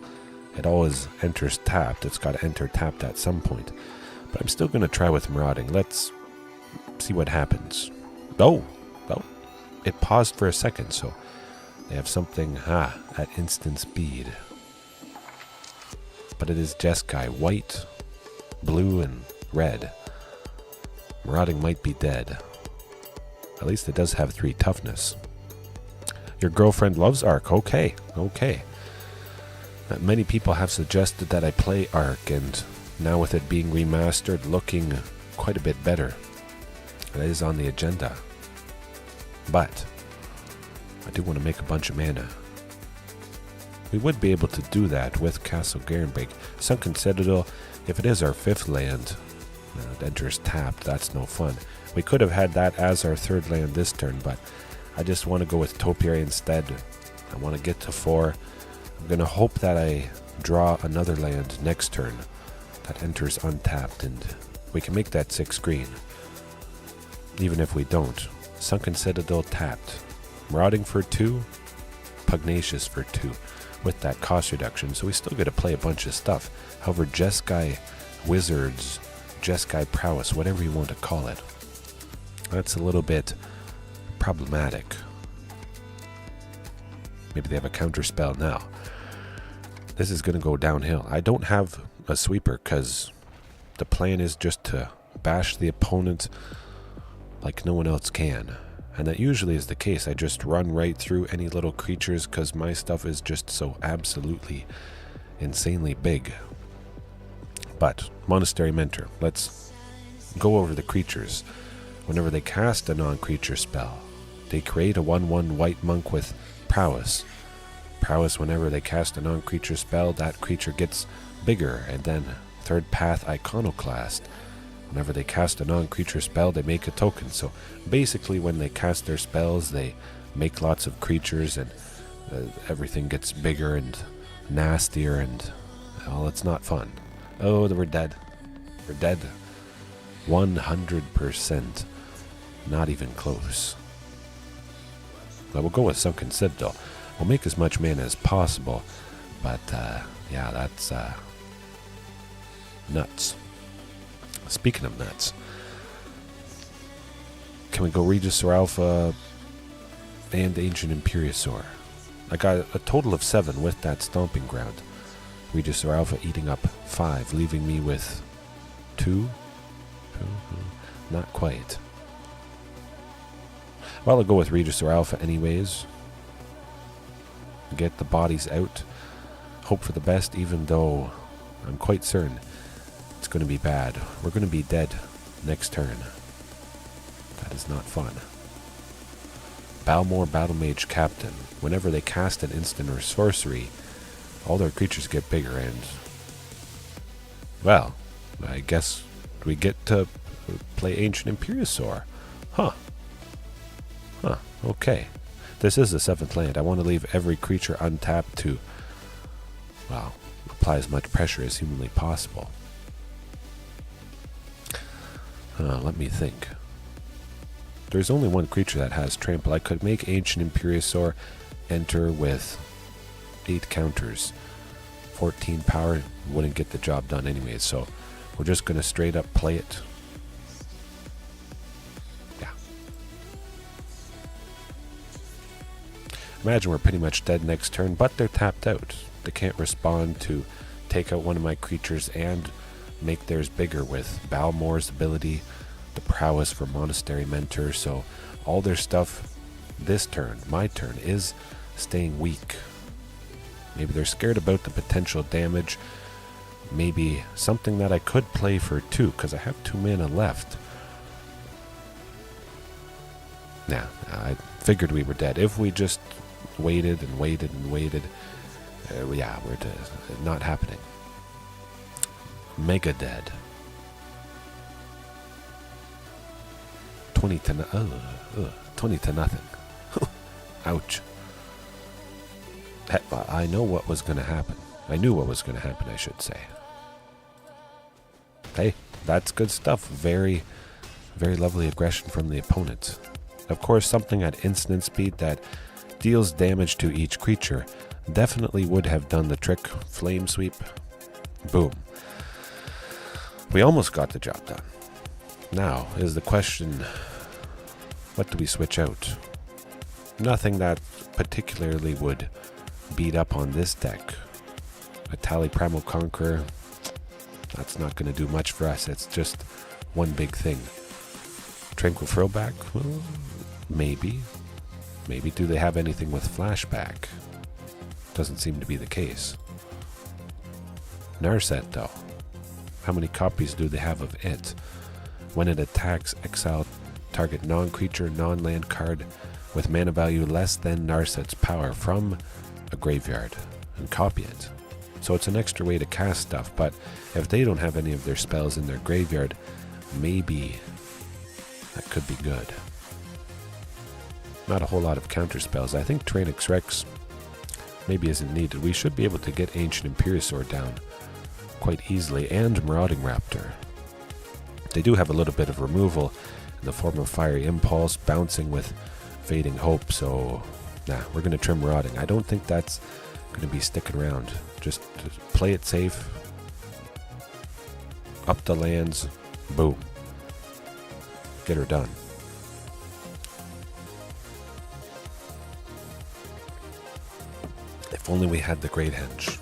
It always enters tapped. It's got to enter tapped at some point. But I'm still going to try with Marauding. Let's see what happens. Oh, it paused for a second, so they have something, at instant speed. But it is Jeskai, white, blue, and red. Marauding might be dead. At least it does have 3 toughness. Your girlfriend loves Ark. Okay. Many people have suggested that I play Ark, and now with it being remastered, looking quite a bit better. That is on the agenda. But I do want to make a bunch of mana. We would be able to do that with Castle Garenbrig. Sunken Citadel, if it is our 5th land, it enters tapped. That's no fun. We could have had that as our 3rd land this turn, but I just want to go with Topiary instead. I want to get to 4. I'm going to hope that I draw another land next turn that enters untapped, and we can make that 6 green. Even if we don't. Sunken Citadel tapped. Marauding for 2, Pugnacious for 2, with that cost reduction, so we still get to play a bunch of stuff. However, Jeskai Wizards, Jeskai Prowess, whatever you want to call it, that's a little bit problematic. Maybe they have a counter spell now. This is going to go downhill. I don't have a sweeper because the plan is just to bash the opponent like no one else can. And that usually is the case. I just run right through any little creatures because my stuff is just so absolutely insanely big. But Monastery Mentor, let's go over the creatures. Whenever they cast a non-creature spell, they create a 1/1 white monk with Prowess. Prowess, whenever they cast a non-creature spell, that creature gets bigger. And then Third Path Iconoclast. Whenever they cast a non-creature spell, they make a token. So basically when they cast their spells, they make lots of creatures, and everything gets bigger and nastier, and well, it's not fun. Oh, we're dead. We're dead. 100%. Not even close. But we'll go with Sunken Citadel. We'll make as much mana as possible, but yeah, that's nuts. Speaking of nuts, can we go Regisaur Alpha and Ancient Imperiosaur? I got a total of 7 with that Stomping Ground. Regisaur Alpha eating up 5, leaving me with 2? Not quite. Well, I'll go with Regisaur Alpha anyways. Get the bodies out. Hope for the best, even though I'm quite certain it's going to be bad. We're going to be dead next turn. That is not fun. Balmor Battle Mage Captain. Whenever they cast an instant or sorcery, all their creatures get bigger, and well, I guess we get to play Ancient Imperiosaur. Huh, okay. This is the 7th land. I want to leave every creature untapped to, well, apply as much pressure as humanly possible. Let me think. There's only one creature that has trample. I could make Ancient Imperiosaur enter with 8 counters. 14 power wouldn't get the job done anyways, so we're just going to straight up play it. Yeah. Imagine we're pretty much dead next turn, but they're tapped out. They can't respond to take out one of my creatures and make theirs bigger with Balmor's ability. the Prowess for Monastery Mentor, so all their stuff this turn, my turn, is staying weak. Maybe they're scared about the potential damage. Maybe something that I could play for 2, because I have 2 mana left. Nah, I figured we were dead. If we just waited and waited and waited, yeah, we're dead. Not happening. Mega dead. 20 to nothing. Ouch. I know what was going to happen. I knew what was going to happen, I should say. Hey, that's good stuff. Very, very lovely aggression from the opponent. Of course, something at instant speed that deals damage to each creature definitely would have done the trick. Flame sweep. Boom. We almost got the job done. Now is the question, what do we switch out? Nothing that particularly would beat up on this deck. A Tally Primal Conqueror, that's not going to do much for us. It's just one big thing. Tranquil Throwback? Well, maybe. Maybe. Do they have anything with flashback? Doesn't seem to be the case. Narset, though. How many copies do they have of it? When it attacks, exile target non-creature, non-land card with mana value less than Narset's power from a graveyard and copy it. So it's an extra way to cast stuff, but if they don't have any of their spells in their graveyard, maybe that could be good. Not a whole lot of counter spells. I think Tyrannix Rex maybe isn't needed. We should be able to get Ancient Imperiosaur down quite easily, and Marauding Raptor. They do have a little bit of removal in the form of Fiery Impulse, bouncing with Fading Hope, so nah, we're going to trim Marauding. I don't think that's going to be sticking around. Just play it safe. Up the lands. Boom. Get her done. If only we had the Great Henge.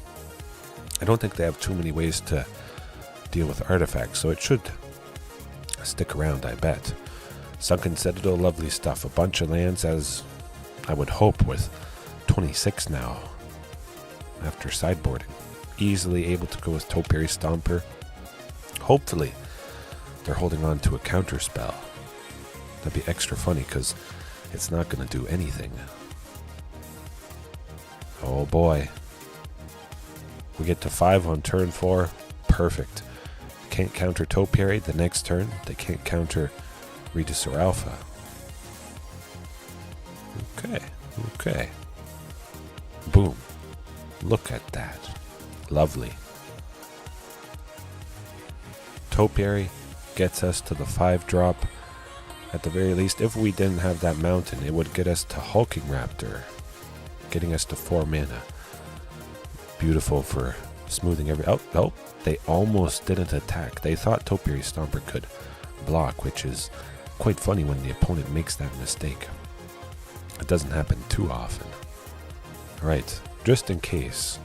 I don't think they have too many ways to deal with artifacts, so it should stick around, I bet. Sunken Citadel, lovely stuff. A bunch of lands, as I would hope, with 26 now after sideboarding. Easily able to go with Topiary Stomper. Hopefully they're holding on to a counter spell. That'd be extra funny because it's not going to do anything. Oh boy. We get to 5 on turn 4. Perfect. Can't counter Topiary the next turn. They can't counter Regisaur Alpha. Okay. Boom. Look at that. Lovely. Topiary gets us to the 5-drop. At the very least, if we didn't have that mountain, it would get us to Hulking Raptor, getting us to 4 mana. Beautiful for smoothing every... Oh, they almost didn't attack. They thought Topiary Stomper could block, which is quite funny when the opponent makes that mistake. It doesn't happen too often. Alright, just in case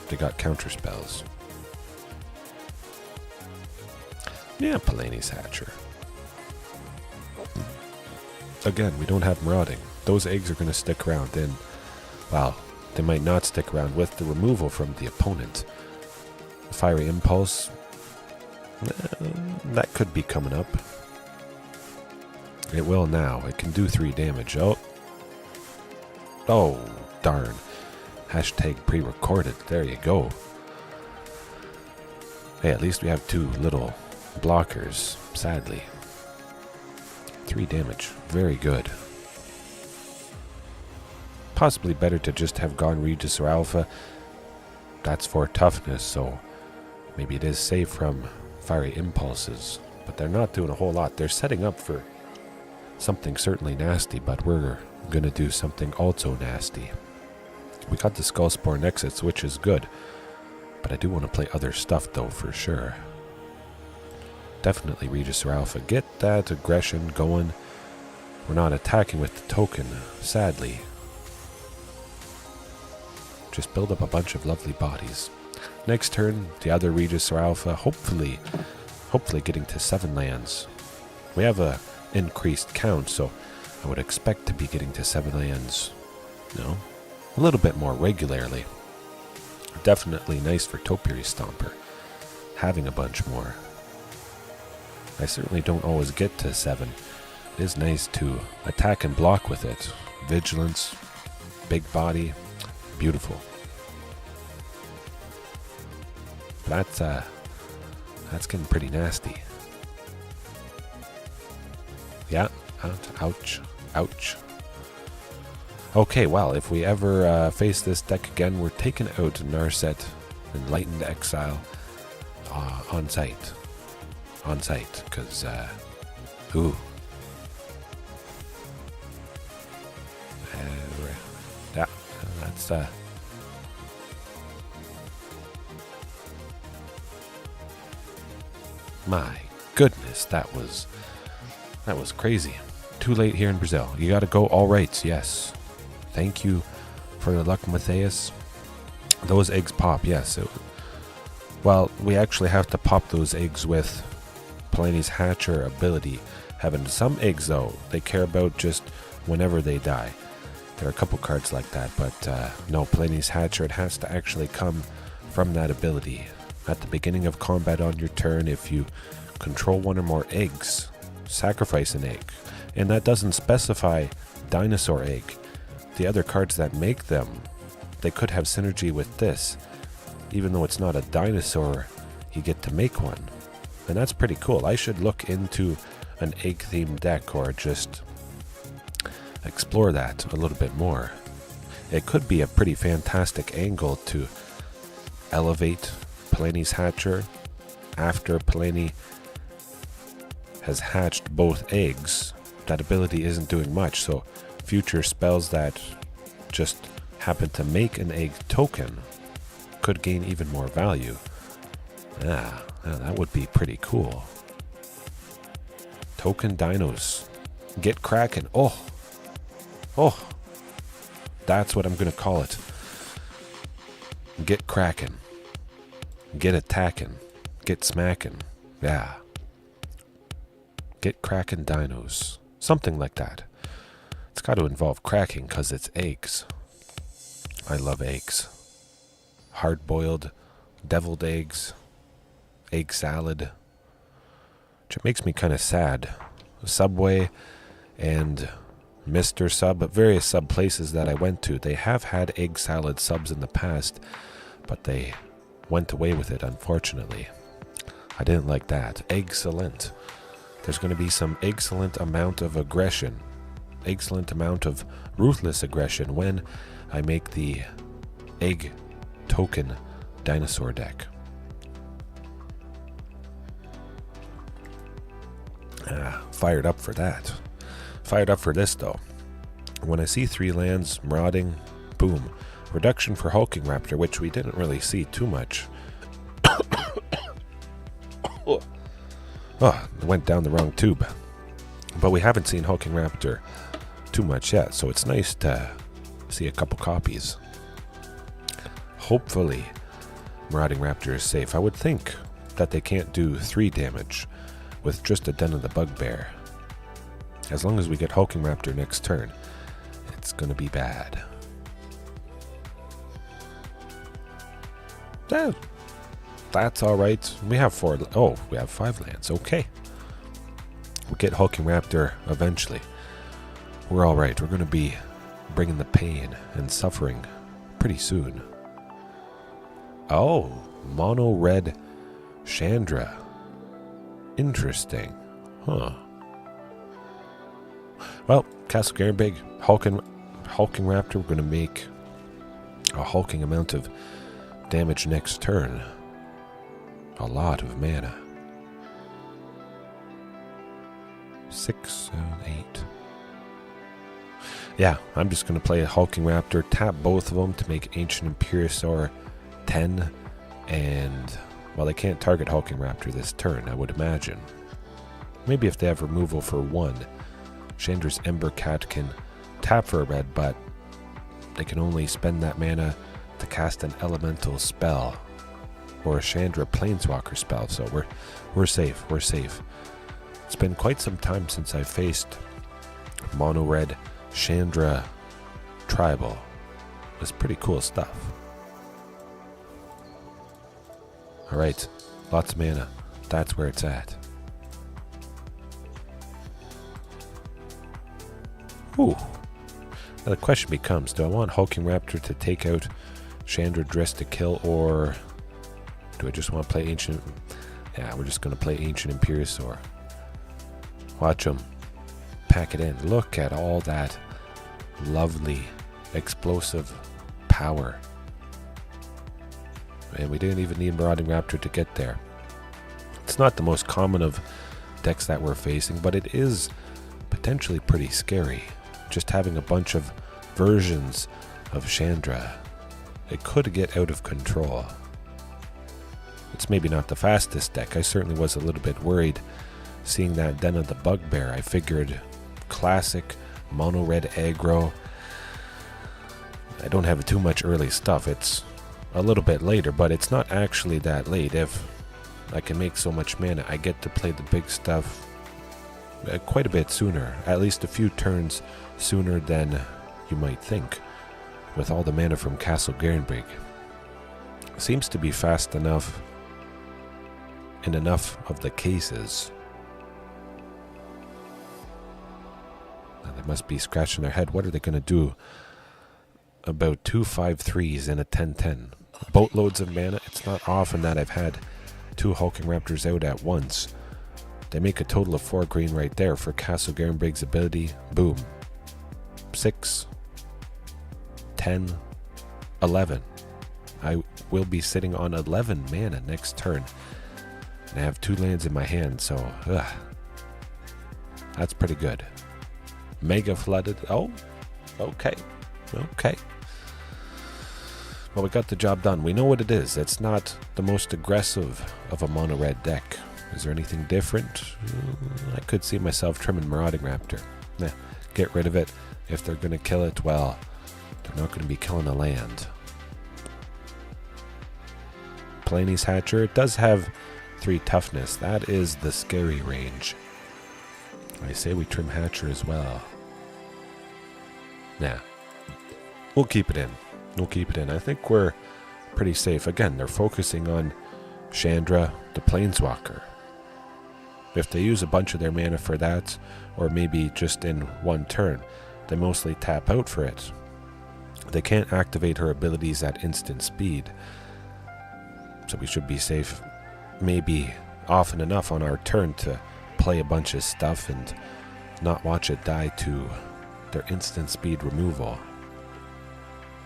they got counter spells. Yeah, Palani's Hatcher. Again, we don't have Marauding. Those eggs are going to stick around. Then, well, they might not stick around with the removal from the opponent. Fiery Impulse, that could be coming up. It will now. It can do 3 damage. Oh, darn. Hashtag pre-recorded. There you go. Hey, at least we have 2 little blockers, sadly. 3 damage. Very good. Possibly better to just have gone Regisaur Alpha. That's for toughness, so maybe it is safe from Fiery Impulses. But they're not doing a whole lot. They're setting up for something certainly nasty, but we're going to do something also nasty. We got the Skullspore Nexus, which is good. But I do want to play other stuff, though, for sure. Definitely Regisaur Alpha. Get that aggression going. We're not attacking with the token, sadly. Just build up a bunch of lovely bodies. Next turn, the other Regisaur Alpha, hopefully getting to 7 lands. We have a increased count, so I would expect to be getting to 7 lands, a little bit more regularly. Definitely nice for Topiary Stomper, having a bunch more. I certainly don't always get to 7. It is nice to attack and block with it. Vigilance, big body, beautiful. But that's getting pretty nasty. Yeah, ouch, ouch. Okay, well, if we ever face this deck again, we're taking out Narset, Enlightened Exile, on site. On site, because, ooh. Yeah, that's, my goodness, that was crazy. Too late here in Brazil. You gotta go all rights, yes. Thank you for the luck, Matthias. Those eggs pop, yes. Well, we actually have to pop those eggs with Palani's Hatcher ability. Having some eggs, though, they care about just whenever they die. There are a couple cards like that, but no, Palani's Hatcher, it has to actually come from that ability. At the beginning of combat on your turn, if you control one or more eggs, sacrifice an egg. And that doesn't specify Dinosaur egg. The other cards that make them, they could have synergy with this. Even though it's not a dinosaur, you get to make one. And that's pretty cool. I should look into an egg-themed deck or just explore that a little bit more. It could be a pretty fantastic angle to elevate Palani's Hatcher after Palani has hatched both eggs. That ability isn't doing much, so future spells that just happen to make an egg token could gain even more value. Yeah, that would be pretty cool. Token dinos. Get cracking. Oh, that's what I'm going to call it. Get cracking. Get attacking. Get smacking. Yeah. Get cracking dinos. Something like that. It's got to involve cracking because it's eggs. I love eggs. Hard-boiled, deviled eggs, egg salad, which makes me kind of sad. Subway and Mr. Sub, various sub places that I went to, they have had egg salad subs in the past, but they went away with it, unfortunately. I didn't like that. Excellent. There's going to be some excellent amount of aggression, excellent amount of ruthless aggression when I make the egg token dinosaur deck. Fired up for that. Fired up for this, though. When I see 3 lands, Marauding, boom. Reduction for Hulking Raptor, which we didn't really see too much. Oh, it went down the wrong tube. But we haven't seen Hulking Raptor too much yet, so it's nice to see a couple copies. Hopefully, Marauding Raptor is safe. I would think that they can't do 3 damage with just a Den of the Bugbear. As long as we get Hulking Raptor next turn, it's going to be bad. That's alright. We have 4. Oh, we have 5 lands. Okay. We'll get Hulking Raptor eventually. We're alright. We're going to be bringing the pain and suffering pretty soon. Oh, mono red Chandra. Interesting. Huh. Well, Castle Garenbrig, Hulking Raptor, we're going to make a hulking amount of damage next turn. A lot of mana. 6, 7, 8. Yeah, I'm just going to play a Hulking Raptor, tap both of them to make Ancient Imperiosaur 10, and, well, they can't target Hulking Raptor this turn, I would imagine. Maybe if they have removal for 1, Chandra's Ember Cat can tap for a red, but they can only spend that mana to cast an elemental spell or a Chandra Planeswalker spell, so we're safe, we're safe. It's been quite some time since I faced Mono Red Chandra Tribal. It's pretty cool stuff. Alright, lots of mana. That's where it's at. Ooh. Now the question becomes, do I want Hulking Raptor to take out Chandra Dress to kill, or do I just want to play Ancient? Yeah, we're just going to play Ancient Imperiosaur. Watch him. Pack it in. Look at all that lovely, explosive power. And we didn't even need Marauding Raptor to get there. It's not the most common of decks that we're facing, but it is potentially pretty scary. Just having a bunch of versions of Chandra, it could get out of control. It's maybe not the fastest deck. I certainly was a little bit worried seeing that Den of the Bugbear. I figured classic mono red aggro. I don't have too much early stuff. It's a little bit later, but it's not actually that late. If I can make so much mana, I get to play the big stuff quite a bit sooner, at least a few turns sooner than you might think, with all the mana from Castle Garenbrig. Seems to be fast enough in enough of the cases. Now they must be scratching their head. What are they going to do about 2 5/3s and a 10/10? Boatloads of mana. It's not often that I've had 2 Hulking Raptors out at once. They make a total of 4 green right there for Castle Garenbrig's ability. Boom. 6, 10, 11. I will be sitting on 11 mana next turn. And I have 2 lands in my hand, so that's pretty good. Mega flooded. Oh, okay. Okay. Well, we got the job done. We know what it is. It's not the most aggressive of a mono red deck. Is there anything different? I could see myself trimming Marauding Raptor. Nah, get rid of it. If they're going to kill it, well, they're not going to be killing a land. Planie's Hatcher. It does have 3 toughness. That is the scary range. I say we trim Hatcher as well. Nah. We'll keep it in. We'll keep it in. I think we're pretty safe. Again, they're focusing on Chandra, the Planeswalker. If they use a bunch of their mana for that, or maybe just in one turn, they mostly tap out for it. They can't activate her abilities at instant speed. So we should be safe maybe often enough on our turn to play a bunch of stuff and not watch it die to their instant speed removal.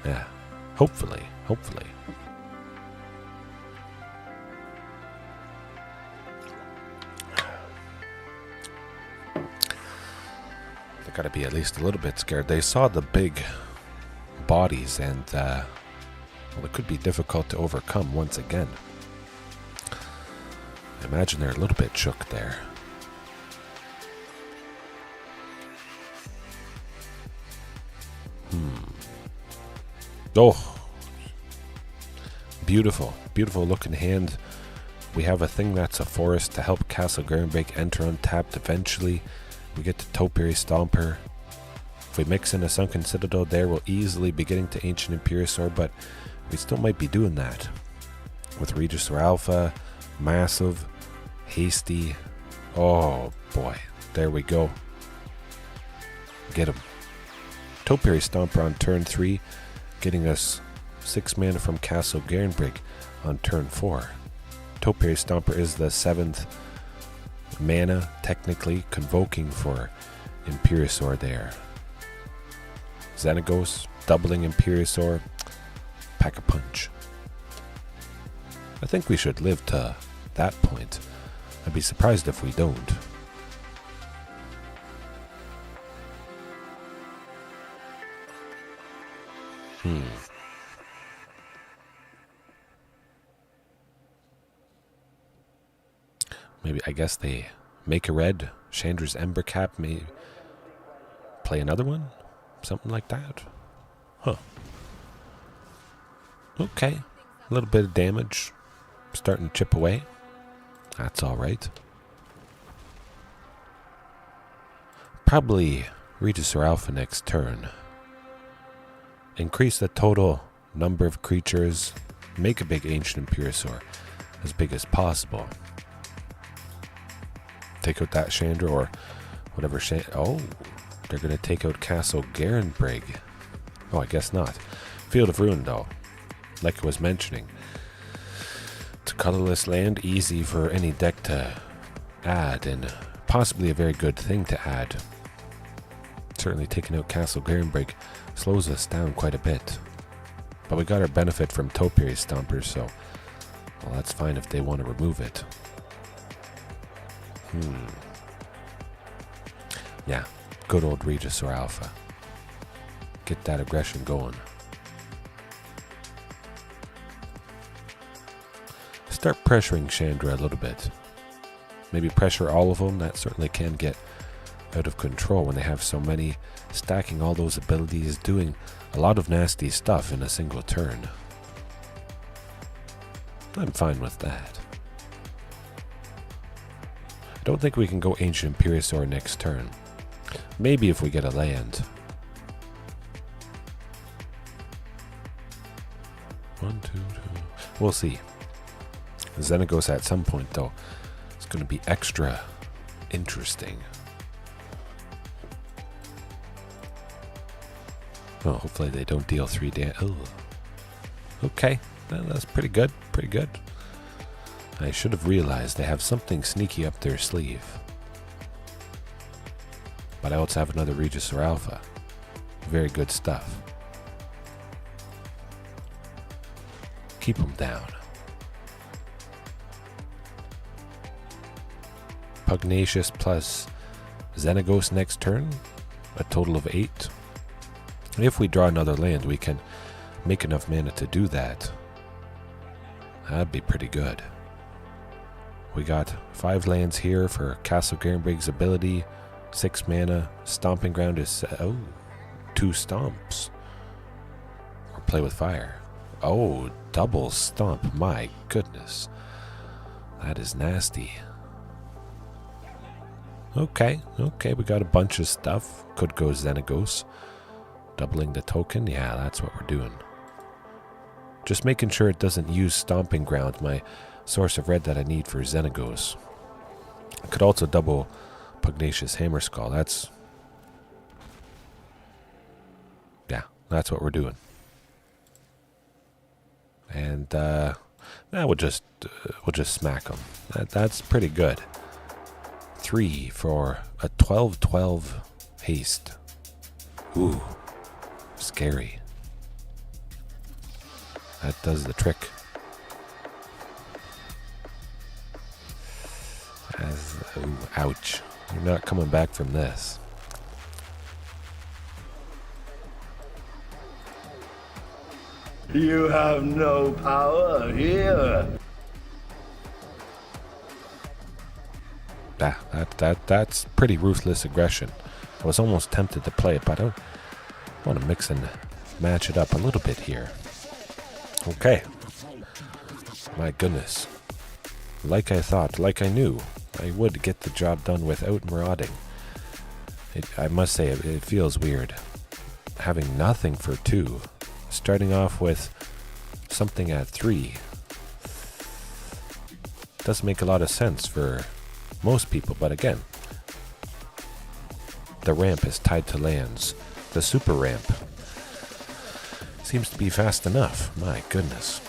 Yeah, hopefully. They gotta be at least a little bit scared. They saw the big bodies and, well, it could be difficult to overcome once again. I imagine they're a little bit shook there. Oh, beautiful looking hand. We have a thing that's a forest to help Castle Garenbrig enter untapped eventually. We get to Topiary Stomper. If we mix in a Sunken Citadel there, we'll easily be getting to Ancient Imperiosaur, but we still might be doing that. With Regisaur Alpha, massive, hasty. Oh boy, there we go. Get him. Topiary Stomper on turn 3, getting us 6 mana from Castle Garenbrig on turn 4. Topiary Stomper is the 7th mana, technically, convoking for Imperiosaur there. Xenagos, doubling Imperiosaur, pack a punch. I think we should live to that point. I'd be surprised if we don't. Maybe, I guess they make a red. Chandra's Ember Cap may play another one? Something like that? Huh. Okay. A little bit of damage. Starting to chip away. That's alright. Probably Regisaur Alpha next turn. Increase the total number of creatures. Make a big Ancient Imperiosaur. As big as possible. Take out that Chandra or whatever oh, they're going to take out Castle Garenbrig. Oh, I guess not. Field of Ruin, though. Like I was mentioning. It's a colorless land, easy for any deck to add, and possibly a very good thing to add. Certainly taking out Castle Garenbrig slows us down quite a bit. But we got our benefit from Topiary Stomper, so well, that's fine if they want to remove it. Yeah, good old Regisaur Alpha. Get that aggression going. Start pressuring Chandra a little bit. Maybe pressure all of them. That certainly can get out of control when they have so many. Stacking all those abilities, doing a lot of nasty stuff in a single turn. I'm fine with that. I don't think we can go Ancient Imperiosaur next turn. Maybe if we get a land. 1, 2, 2. We'll see. Xenagos at some point, though, it's going to be extra interesting. Well, hopefully they don't deal 3 damage. Oh. Okay, well, that's pretty good. Pretty good. I should have realized they have something sneaky up their sleeve. But I also have another Regisaur Alpha. Very good stuff. Keep them down. Pugnacious plus Xenagos next turn. A total of 8. If we draw another land, we can make enough mana to do that. That'd be pretty good. We got 5 lands here for Castle Garenbrig's ability. 6 mana. Stomping Ground is 2 stomps. Or play with fire. Oh, double stomp. My goodness. That is nasty. Okay, we got a bunch of stuff. Could go Xenagos. Doubling the token. Yeah, that's what we're doing. Just making sure it doesn't use Stomping Ground, my source of red that I need for Xenagos. I could also double Pugnacious Hammerskull. That's what we're doing. And now we'll just smack them. That's pretty good. 3 for a 12/12 haste. Ooh, scary. That does the trick. Ooh, ouch. You're not coming back from this. You have no power here. That's pretty ruthless aggression. I was almost tempted to play it, but I want to mix and match it up a little bit here. Okay. My goodness. Like I thought, like I knew, I would get the job done without marauding. I must say, it feels weird. Having nothing for 2. Starting off with something at 3. Doesn't make a lot of sense for most people, but again, the ramp is tied to lands. The super ramp seems to be fast enough. My goodness.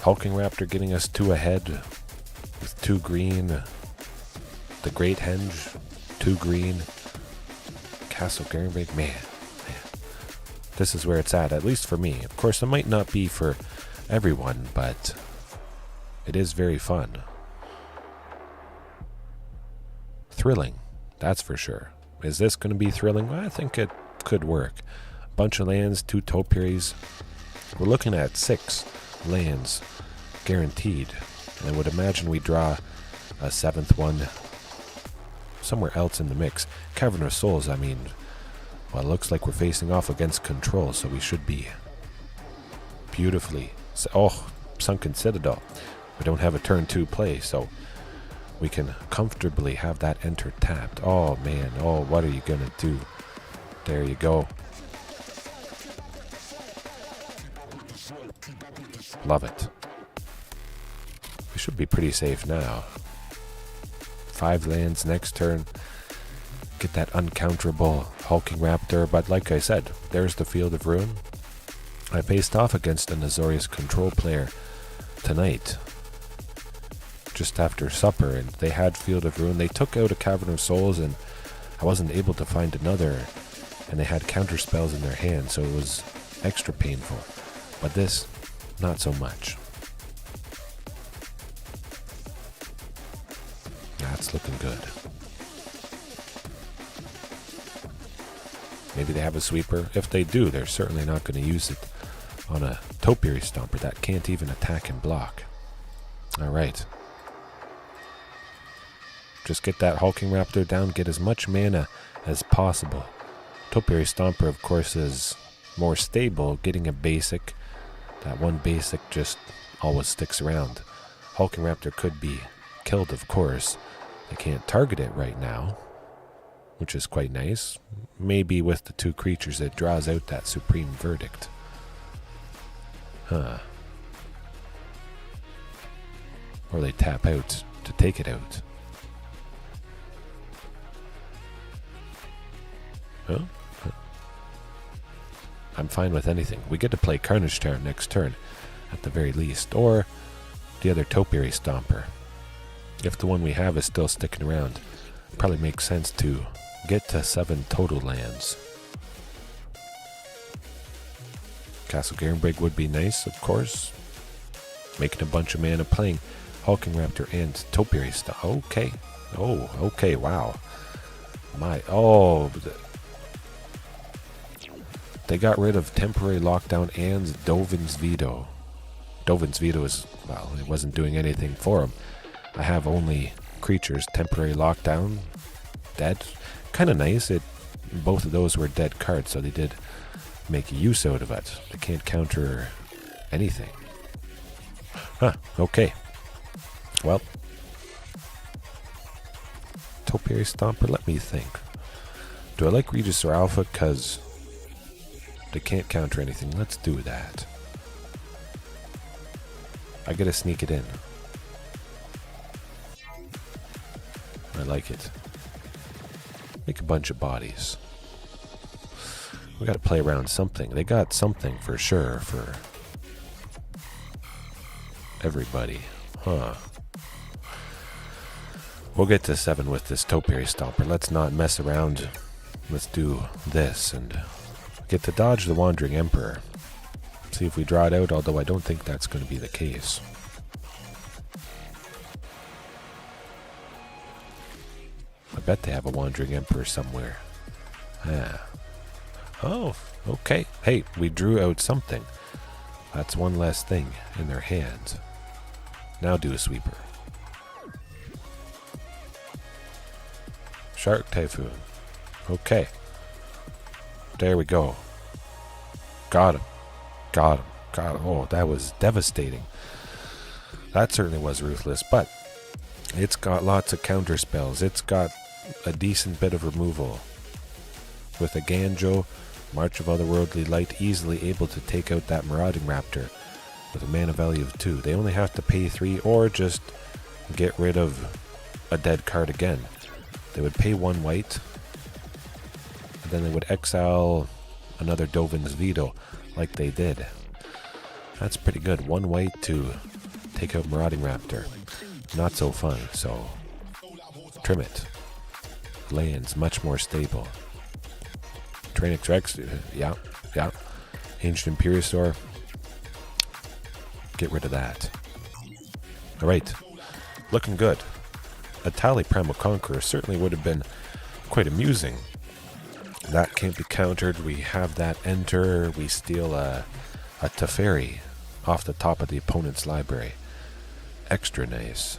Hulking Raptor getting us 2 ahead with 2 green. The Great Henge, 2 green. Castle Garenbrig, man. This is where it's at least for me. Of course, it might not be for everyone, but it is very fun. Thrilling, that's for sure. Is this going to be thrilling? Well, I think it could work. A bunch of lands, 2 topiaries. We're looking at 6 lands guaranteed. And I would imagine we draw a 7th one somewhere else in the mix. Cavern of Souls, I mean, well, it looks like we're facing off against Control, so we should be beautifully. Oh, Sunken Citadel. We don't have a turn 2 play, so we can comfortably have that enter tapped. Oh man, oh, what are you gonna do? There you go. Love it. We should be pretty safe now. 5 lands next turn. Get that uncounterable hulking raptor, but like I said, there's the Field of Ruin. I faced off against an Azorius Control player tonight, just after supper, and they had Field of Ruin. They took out a Cavern of Souls, and I wasn't able to find another, and they had counter spells in their hand, so it was extra painful. But this, not so much. That's looking good. Maybe they have a sweeper. If they do, they're certainly not going to use it on a Topiary Stomper that can't even attack and block. Alright. Just get that hulking raptor down, get as much mana as possible. Topiary Stomper, of course, is more stable, getting a basic. That one basic just always sticks around. Hulking raptor could be killed, of course. They can't target it right now, which is quite nice. Maybe with the 2 creatures it draws out that supreme verdict. Huh. Or they tap out to take it out. Huh? I'm fine with anything. We get to play Carnage Tower next turn, at the very least. Or the other Topiary Stomper. If the one we have is still sticking around, it probably makes sense to get to 7 total lands. Castle Garenbrig would be nice, of course. Making a bunch of mana, playing Hulking Raptor and Topiary Stomper. Okay. Oh, okay, wow. They got rid of Temporary Lockdown and Dovin's Veto. Dovin's Veto is, well, it wasn't doing anything for him. I have only creatures. Temporary Lockdown, dead. Kind of nice. Both of those were dead cards, so they did make use out of it. They can't counter anything. Huh, okay. Well, Topiary Stomper, let me think. Do I like Regis or Alpha? Because they can't counter anything. Let's do that. I gotta sneak it in. I like it. Make a bunch of bodies. We gotta play around something. They got something for sure for everybody. Huh. We'll get to 7 with this Topiary Stomper. Let's not mess around. Let's do this and get to dodge the Wandering Emperor. See if we draw it out, although I don't think that's going to be the case. I bet they have a Wandering Emperor somewhere. Ah. Oh, okay. Hey, we drew out something. That's one less thing in their hands. Now do a sweeper. Shark Typhoon. Okay. There we go. Got him. Got him. Got him. Oh, that was devastating. That certainly was ruthless, but it's got lots of counter spells. It's got a decent bit of removal. With a Ganjo, March of Otherworldly Light, easily able to take out that Marauding Raptor with a mana value of 2. They only have to pay 3 or just get rid of a dead card again. They would pay 1 white, and then they would exile another Dovin's Veto like they did. That's pretty good. 1 white to take out Marauding Raptor. Not so fun, so trim it. Lands much more stable. Tranix Rex, yeah. Ancient Imperiosaur. Get rid of that. Alright, looking good. A Tally Primal Conqueror certainly would have been quite amusing. That can't be countered. We have that enter. We steal a Teferi off the top of the opponent's library. Extra nice.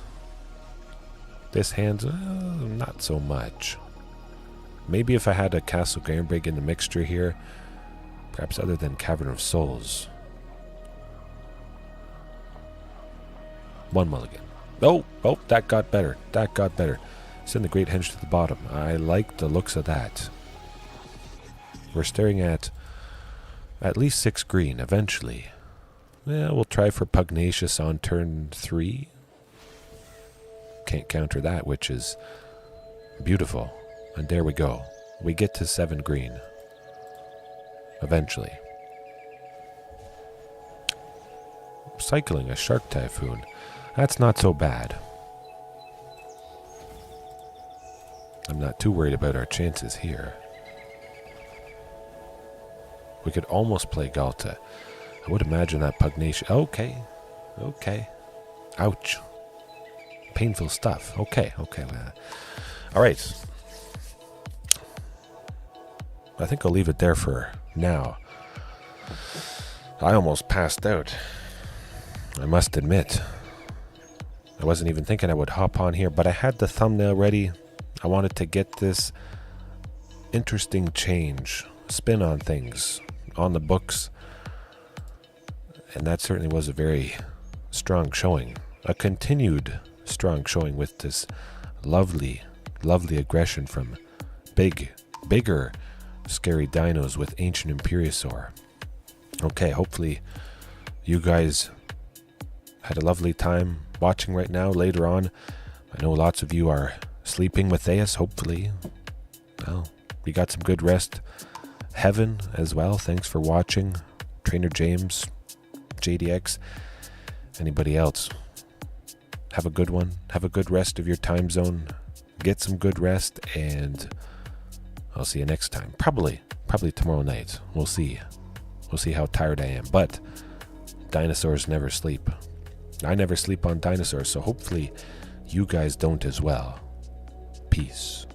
This hand's not so much. Maybe if I had a Castle Garenbrig in the mixture here, perhaps other than Cavern of Souls. 1 mulligan. Oh, that got better. That got better. Send the Great Henge to the bottom. I like the looks of that. We're staring at least 6 green eventually. Yeah, we'll try for Pugnacious on turn 3. Can't counter that, which is beautiful. And there we go. We get to 7 green. Eventually. Cycling a Shark Typhoon. That's not so bad. I'm not too worried about our chances here. We could almost play Galta. I would imagine that Pugnacious... Okay. Ouch. Painful stuff. Okay. Alright. I think I'll leave it there for now. I almost passed out. I must admit. I wasn't even thinking I would hop on here, but I had the thumbnail ready. I wanted to get this interesting change, spin on things, on the books. And that certainly was a very strong showing. A continued strong showing with this lovely aggression from bigger, scary dinos with Ancient Imperiosaur. Okay, hopefully you guys had a lovely time watching right now. Later on, I know lots of you are sleeping with Theus, hopefully. Well, we got some good rest. Heaven as well, thanks for watching. Trainer James, JDX, anybody else. Have a good one. Have a good rest of your time zone. Get some good rest, and I'll see you next time. Probably tomorrow night. We'll see. We'll see how tired I am. But dinosaurs never sleep. I never sleep on dinosaurs, so hopefully you guys don't as well. Peace.